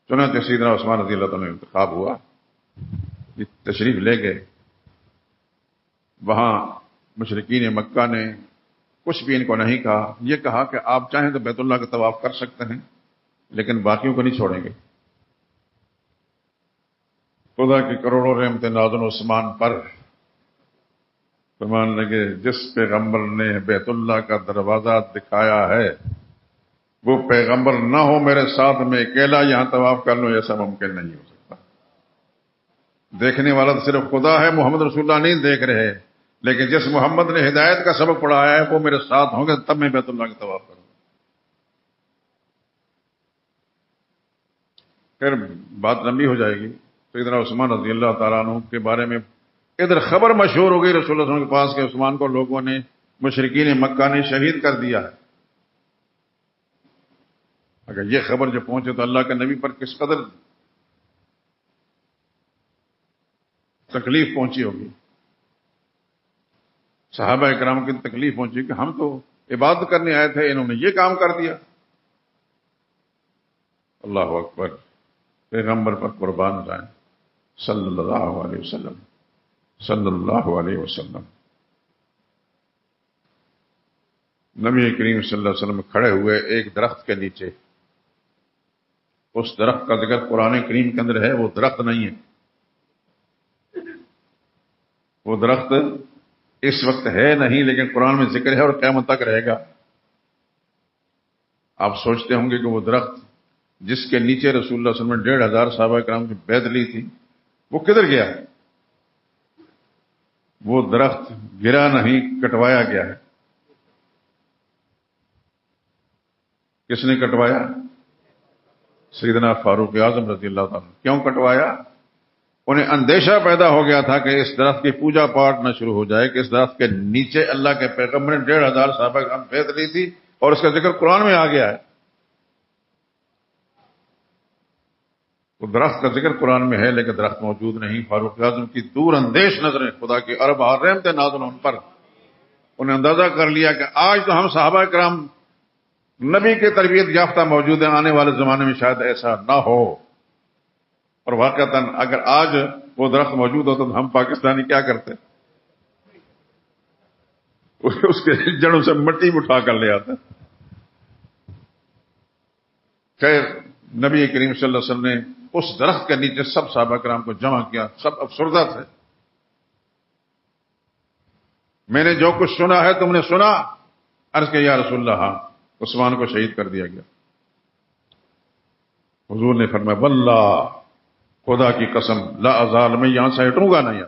چنانچہ سیدنا عثمان رضی اللہ تعالیٰ انتخاب ہوا، یہ تشریف لے گئے۔ وہاں مشرکین مکہ نے کچھ بھی ان کو نہیں کہا، یہ کہا کہ آپ چاہیں تو بیت اللہ کا طواف کر سکتے ہیں لیکن باقیوں کو نہیں چھوڑیں گے۔ خدا کی کروڑوں رحمتیں نازل عثمان پر، فرمان لگے جس پیغمبر نے بیت اللہ کا دروازہ دکھایا ہے وہ پیغمبر نہ ہو میرے ساتھ میں اکیلا یہاں طواف کر لوں، ایسا ممکن نہیں ہو سکتا۔ دیکھنے والا تو صرف خدا ہے، محمد رسول اللہ نہیں دیکھ رہے، لیکن جس محمد نے ہدایت کا سبق پڑھایا ہے وہ میرے ساتھ ہوں گے تب میں بیت اللہ کا طواف کروں گا۔ پھر بات لمبی ہو جائے گی۔ سیدنا عثمان رضی اللہ تعالیٰ عنہ کے بارے میں ادھر خبر مشہور ہو گئی رسول اللہ صلی اللہ علیہ وسلم کے پاس کہ عثمان کو لوگوں نے، مشرکین مکہ نے شہید کر دیا ہے۔ اگر یہ خبر جو پہنچے تو اللہ کے نبی پر کس قدر تکلیف پہنچی ہوگی، صحابہ اکرام کی تکلیف پہنچی کہ ہم تو عبادت کرنے آئے تھے، انہوں نے یہ کام کر دیا۔ اللہ اکبر، پیغمبر پر قربان جائیں صلی اللہ علیہ وسلم، صلی اللہ علیہ وسلم۔ نبی کریم صلی اللہ علیہ وسلم کھڑے ہوئے ایک درخت کے نیچے، اس درخت کا ذکر قرآن کریم کے اندر ہے، وہ درخت نہیں ہے، وہ درخت اس وقت ہے نہیں لیکن قرآن میں ذکر ہے اور قیامت تک رہے گا۔ آپ سوچتے ہوں گے کہ وہ درخت جس کے نیچے رسول اللہ صلی اللہ علیہ وسلم نے 1500 صحابہ کرام کی بیعت لی تھی وہ کدھر گیا؟ وہ درخت گرا نہیں، کٹوایا گیا ہے۔ کس نے کٹوایا؟ سیدنا فاروق اعظم رضی اللہ تعالیٰ۔ کیوں کٹوایا؟ انہیں اندیشہ پیدا ہو گیا تھا کہ اس درخت کی پوجا پاٹ نہ شروع ہو جائے کہ اس درخت کے نیچے اللہ کے پیغمبر نے 1500 صحابہ کرام بیعت لی تھی اور اس کا ذکر قرآن میں آ گیا ہے۔ وہ درخت کا ذکر قرآن میں ہے لیکن درخت موجود نہیں۔ فاروق اعظم کی دور اندیش نظریں، خدا کی ارب رحمتیں نازل ان پر، انہیں اندازہ کر لیا کہ آج تو ہم صحابہ کرام نبی کے تربیت یافتہ موجود ہیں، آنے والے زمانے میں شاید ایسا نہ ہو۔ اور واقعتاً اگر آج وہ درخت موجود ہوتا تو ہم پاکستانی کیا کرتے؟ اس کے جڑوں سے مٹی اٹھا کر لے آتے۔ خیر، نبی کریم صلی اللہ علیہ وسلم نے اس درخت کے نیچے سب صحابہ کرام کو جمع کیا، سب افسردہ تھے۔ میں نے جو کچھ سنا ہے تم نے سنا؟ عرض کہ یا رسول اللہ ہاں، عثمان کو شہید کر دیا گیا۔ حضور نے فرمایا واللہ، خدا کی قسم، لا ازال، میں یہاں سے ہٹوں گا نہیں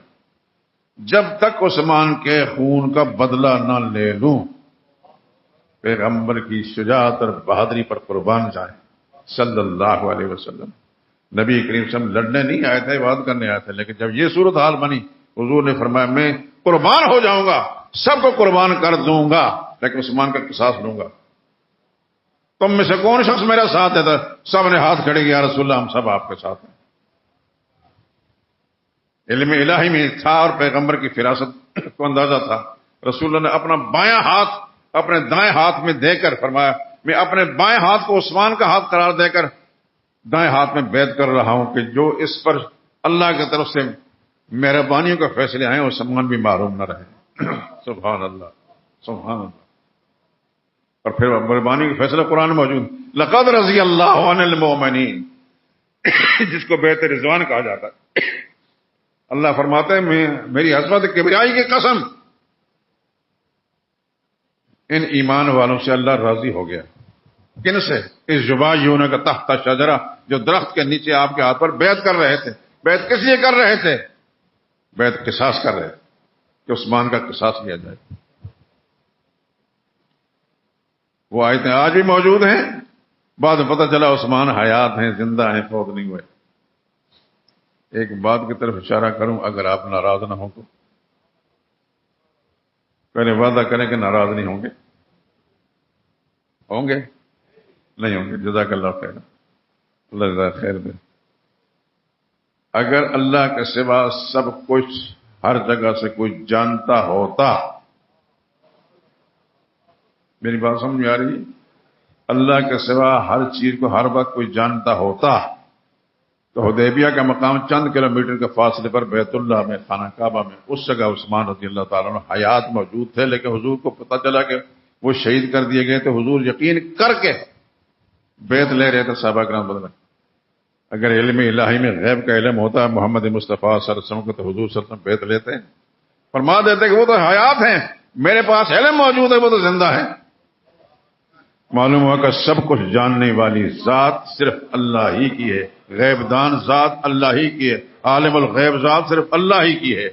جب تک عثمان کے خون کا بدلہ نہ لے لوں۔ پیغمبر کی شجاعت اور بہادری پر قربان جائیں صلی اللہ علیہ وسلم۔ نبی کریم صلی اللہ علیہ وسلم لڑنے نہیں آئے تھے، عبادت کرنے آئے تھے، لیکن جب یہ صورتحال بنی حضور نے فرمایا میں قربان ہو جاؤں گا، سب کو قربان کر دوں گا، لیکن عثمان کا قصاص لوں گا۔ تم میں سے کون شخص میرا ساتھ دیتا؟ سب نے ہاتھ کھڑے کیا، یا رسول اللہ ہم سب آپ کے ساتھ ہیں۔ علم الہی میں تھا اور پیغمبر کی فراست کو اندازہ تھا۔ رسول اللہ نے اپنا بایاں ہاتھ اپنے دائیں ہاتھ میں دے کر فرمایا میں اپنے بائیں ہاتھ کو عثمان کا ہاتھ قرار دے کر دائیں ہاتھ میں بیعت کر رہا ہوں کہ جو اس پر اللہ کی طرف سے مہربانیوں کا فیصلے آئے عثمان بھی محروم نہ رہے۔ سبحان اللہ، سبحان اللہ۔ اور پھر مہربانی کا فیصلہ قرآن میں موجود، لقد رضی اللہ عن المؤمنین، جس کو بیعت رضوان کہا جاتا ہے۔ اللہ فرماتے ہیں میری عظمت کبریائی کی قسم، ان ایمان والوں سے اللہ راضی ہو گیا۔ کن سے؟ اس یبایعونک کا تحت شجرہ، جو درخت کے نیچے آپ کے ہاتھ پر بیعت کر رہے تھے۔ بیعت کس لیے کر رہے تھے؟ بیعت قصاص کر رہے تھے کہ عثمان کا قصاص لیا جائے۔ وہ آیتیں آج بھی موجود ہیں، بعد میں پتہ چلا عثمان حیات ہیں، زندہ ہیں، فوت نہیں ہوئے۔ ایک بات کی طرف اشارہ کروں، اگر آپ ناراض نہ ہوں تو پہلے وعدہ کریں کہ ناراض نہیں ہوں گے۔ ہوں گے؟ نہیں ہوں گے۔ جزاک اللہ خیر، اللہ جزاک خیر دے۔ اگر اللہ کے سوا سب کچھ ہر جگہ سے کوئی جانتا ہوتا، میری بات سمجھ میں آ رہی ہے؟ اللہ کے سوا ہر چیز کو ہر وقت کوئی جانتا ہوتا تو حدیبیہ کا مقام چند کلومیٹر کے فاصلے پر بیت اللہ میں، خانہ کعبہ میں، اس جگہ عثمان رضی اللہ تعالیٰ عنہ حیات موجود تھے، لیکن حضور کو پتہ چلا کہ وہ شہید کر دیے گئے، تو حضور یقین کر کے بیعت لے رہے تھے صحابہ کرام بدلے۔ اگر علم الہی میں غیب کا علم ہوتا ہے محمد مصطفیٰ صلی اللہ علیہ وسلم کو، تو حضور صلی اللہ علیہ وسلم بیعت لیتے ہیں، فرما دیتے کہ وہ تو حیات ہیں، میرے پاس علم موجود ہے، وہ تو زندہ ہے۔ معلوم ہوا کہ سب کچھ جاننے والی ذات صرف اللہ ہی کی ہے، غیب دان ذات اللہ ہی کی ہے، عالم الغیب ذات صرف اللہ ہی کی ہے۔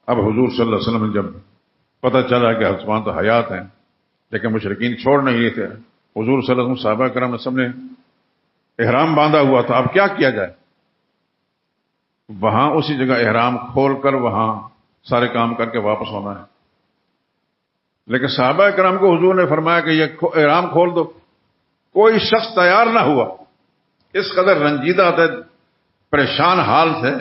اب حضور صلی اللہ علیہ وسلم جب پتہ چلا کہ عثمان تو حیات ہیں لیکن مشرکین چھوڑ نہیں تھے، حضور صلی اللہ علیہ وسلم صحابہ کرام نے سب نے احرام باندھا ہوا تھا، اب کیا کیا جائے؟ وہاں اسی جگہ احرام کھول کر وہاں سارے کام کر کے واپس ہونا ہے، لیکن صحابہ کرام کو حضور نے فرمایا کہ یہ احرام کھول دو۔ کوئی شخص تیار نہ ہوا، اس قدر رنجیدہ تھے، پریشان حال تھے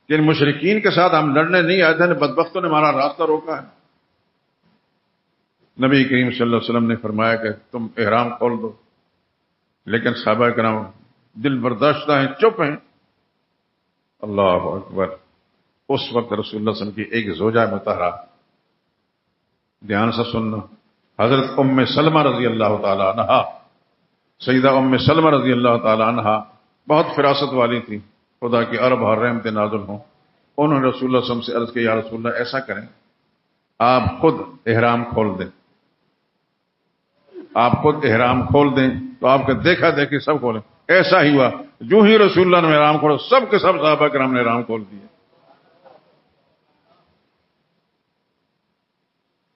کہ ان مشرکین کے ساتھ ہم لڑنے نہیں آئے تھے، بدبختوں نے ہمارا راستہ روکا ہے۔ نبی کریم صلی اللہ علیہ وسلم نے فرمایا کہ تم احرام کھول دو، لیکن صحابہ کرام دل برداشتہ ہیں، چپ ہیں۔ اللہ اکبر۔ اس وقت رسول اللہ صلی اللہ علیہ وسلم کی ایک زوجہ مطہرہ، دھیان سے سننا، حضرت ام سلمہ رضی اللہ تعالی عنہا، سیدہ ام سلمہ رضی اللہ تعالی عنہا بہت فراست والی تھی، خدا کی ارب اور رحمت نازل ہوں۔ انہوں نے رسول اللہ صلی اللہ علیہ وسلم سے عرض کیا، یا رسول اللہ ایسا کریں آپ خود احرام کھول دیں، آپ خود احرام کھول دیں تو آپ کے دیکھا دیکھی سب کھولیں۔ ایسا ہی ہوا، جو ہی رسول اللہ نے احرام کھولا سب کے سب صحابہ کرام نے احرام کھول دیا۔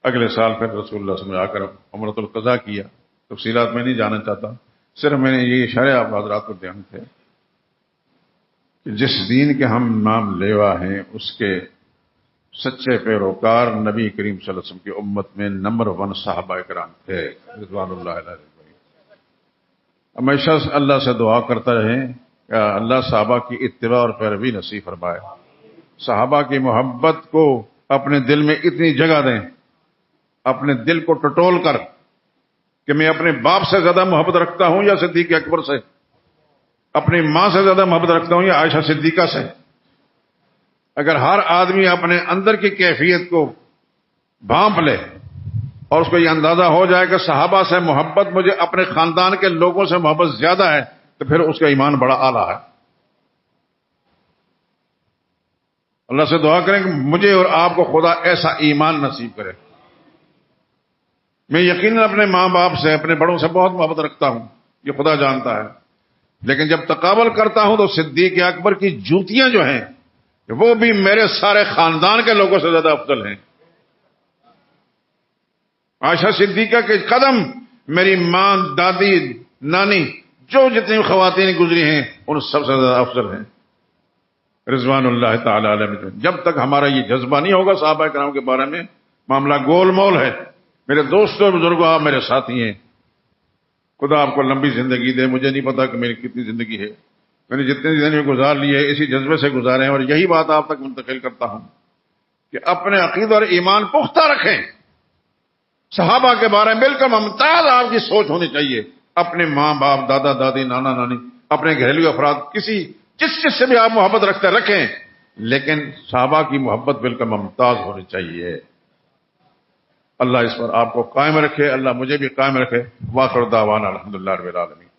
اگلے سال پھر رسول اللہ صلی اللہ علیہ وسلم نے آ کر عمرۃ القضاء کیا۔ تفصیلات میں نہیں جانا چاہتا، صرف میں نے یہ اشارے آپ حضرات کو دھیان تھے کہ جس دین کے ہم نام لیوا ہیں اس کے سچے پیروکار نبی کریم صلی اللہ علیہ وسلم کی امت میں نمبر 1 صحابہ کرام تھے رضوان اللہ علیہ۔ ہمیشہ اللہ سے دعا کرتا رہے کہ اللہ صحابہ کی اتباع اور پیروی نصیب فرمائے، صحابہ کی محبت کو اپنے دل میں اتنی جگہ دیں، اپنے دل کو ٹٹول کر کہ میں اپنے باپ سے زیادہ محبت رکھتا ہوں یا صدیق اکبر سے، اپنی ماں سے زیادہ محبت رکھتا ہوں یا عائشہ صدیقہ سے۔ اگر ہر آدمی اپنے اندر کی کیفیت کو بھانپ لے اور اس کو یہ اندازہ ہو جائے کہ صحابہ سے محبت مجھے اپنے خاندان کے لوگوں سے محبت زیادہ ہے، تو پھر اس کا ایمان بڑا اعلیٰ ہے۔ اللہ سے دعا کریں کہ مجھے اور آپ کو خدا ایسا ایمان نصیب کرے۔ میں یقیناً اپنے ماں باپ سے، اپنے بڑوں سے بہت محبت رکھتا ہوں، یہ خدا جانتا ہے، لیکن جب تقابل کرتا ہوں تو صدیق اکبر کی جوتیاں جو ہیں وہ بھی میرے سارے خاندان کے لوگوں سے زیادہ افضل ہیں۔ عائشہ صدیقہ کے قدم میری ماں، دادی، نانی، جو جتنی خواتین گزری ہیں ان سب سے زیادہ افضل ہیں رضوان اللہ تعالی علیہ۔ جب تک ہمارا یہ جذبہ نہیں ہوگا صحابہ کرام کے بارے میں، معاملہ گول مول ہے۔ میرے دوستوں اور بزرگوں، آپ میرے ساتھی ہیں، خدا آپ کو لمبی زندگی دے۔ مجھے نہیں پتا کہ میری کتنی زندگی ہے، میں نے جتنے دن میں گزار لی ہے اسی جذبے سے گزارے ہیں، اور یہی بات آپ تک منتقل کرتا ہوں کہ اپنے عقیدہ اور ایمان پختہ رکھیں۔ صحابہ کے بارے میں بالکل ممتاز آپ کی سوچ ہونی چاہیے۔ اپنے ماں باپ، دادا دادی، نانا نانی، اپنے گھریلو افراد، جس سے بھی آپ محبت رکھتے رکھیں، لیکن صحابہ کی محبت بالکل ممتاز ہونی چاہیے۔ اللہ اس پر آپ کو قائم رکھے، اللہ مجھے بھی قائم رکھے۔ واخر دعوانا الحمدللہ رب العالمین۔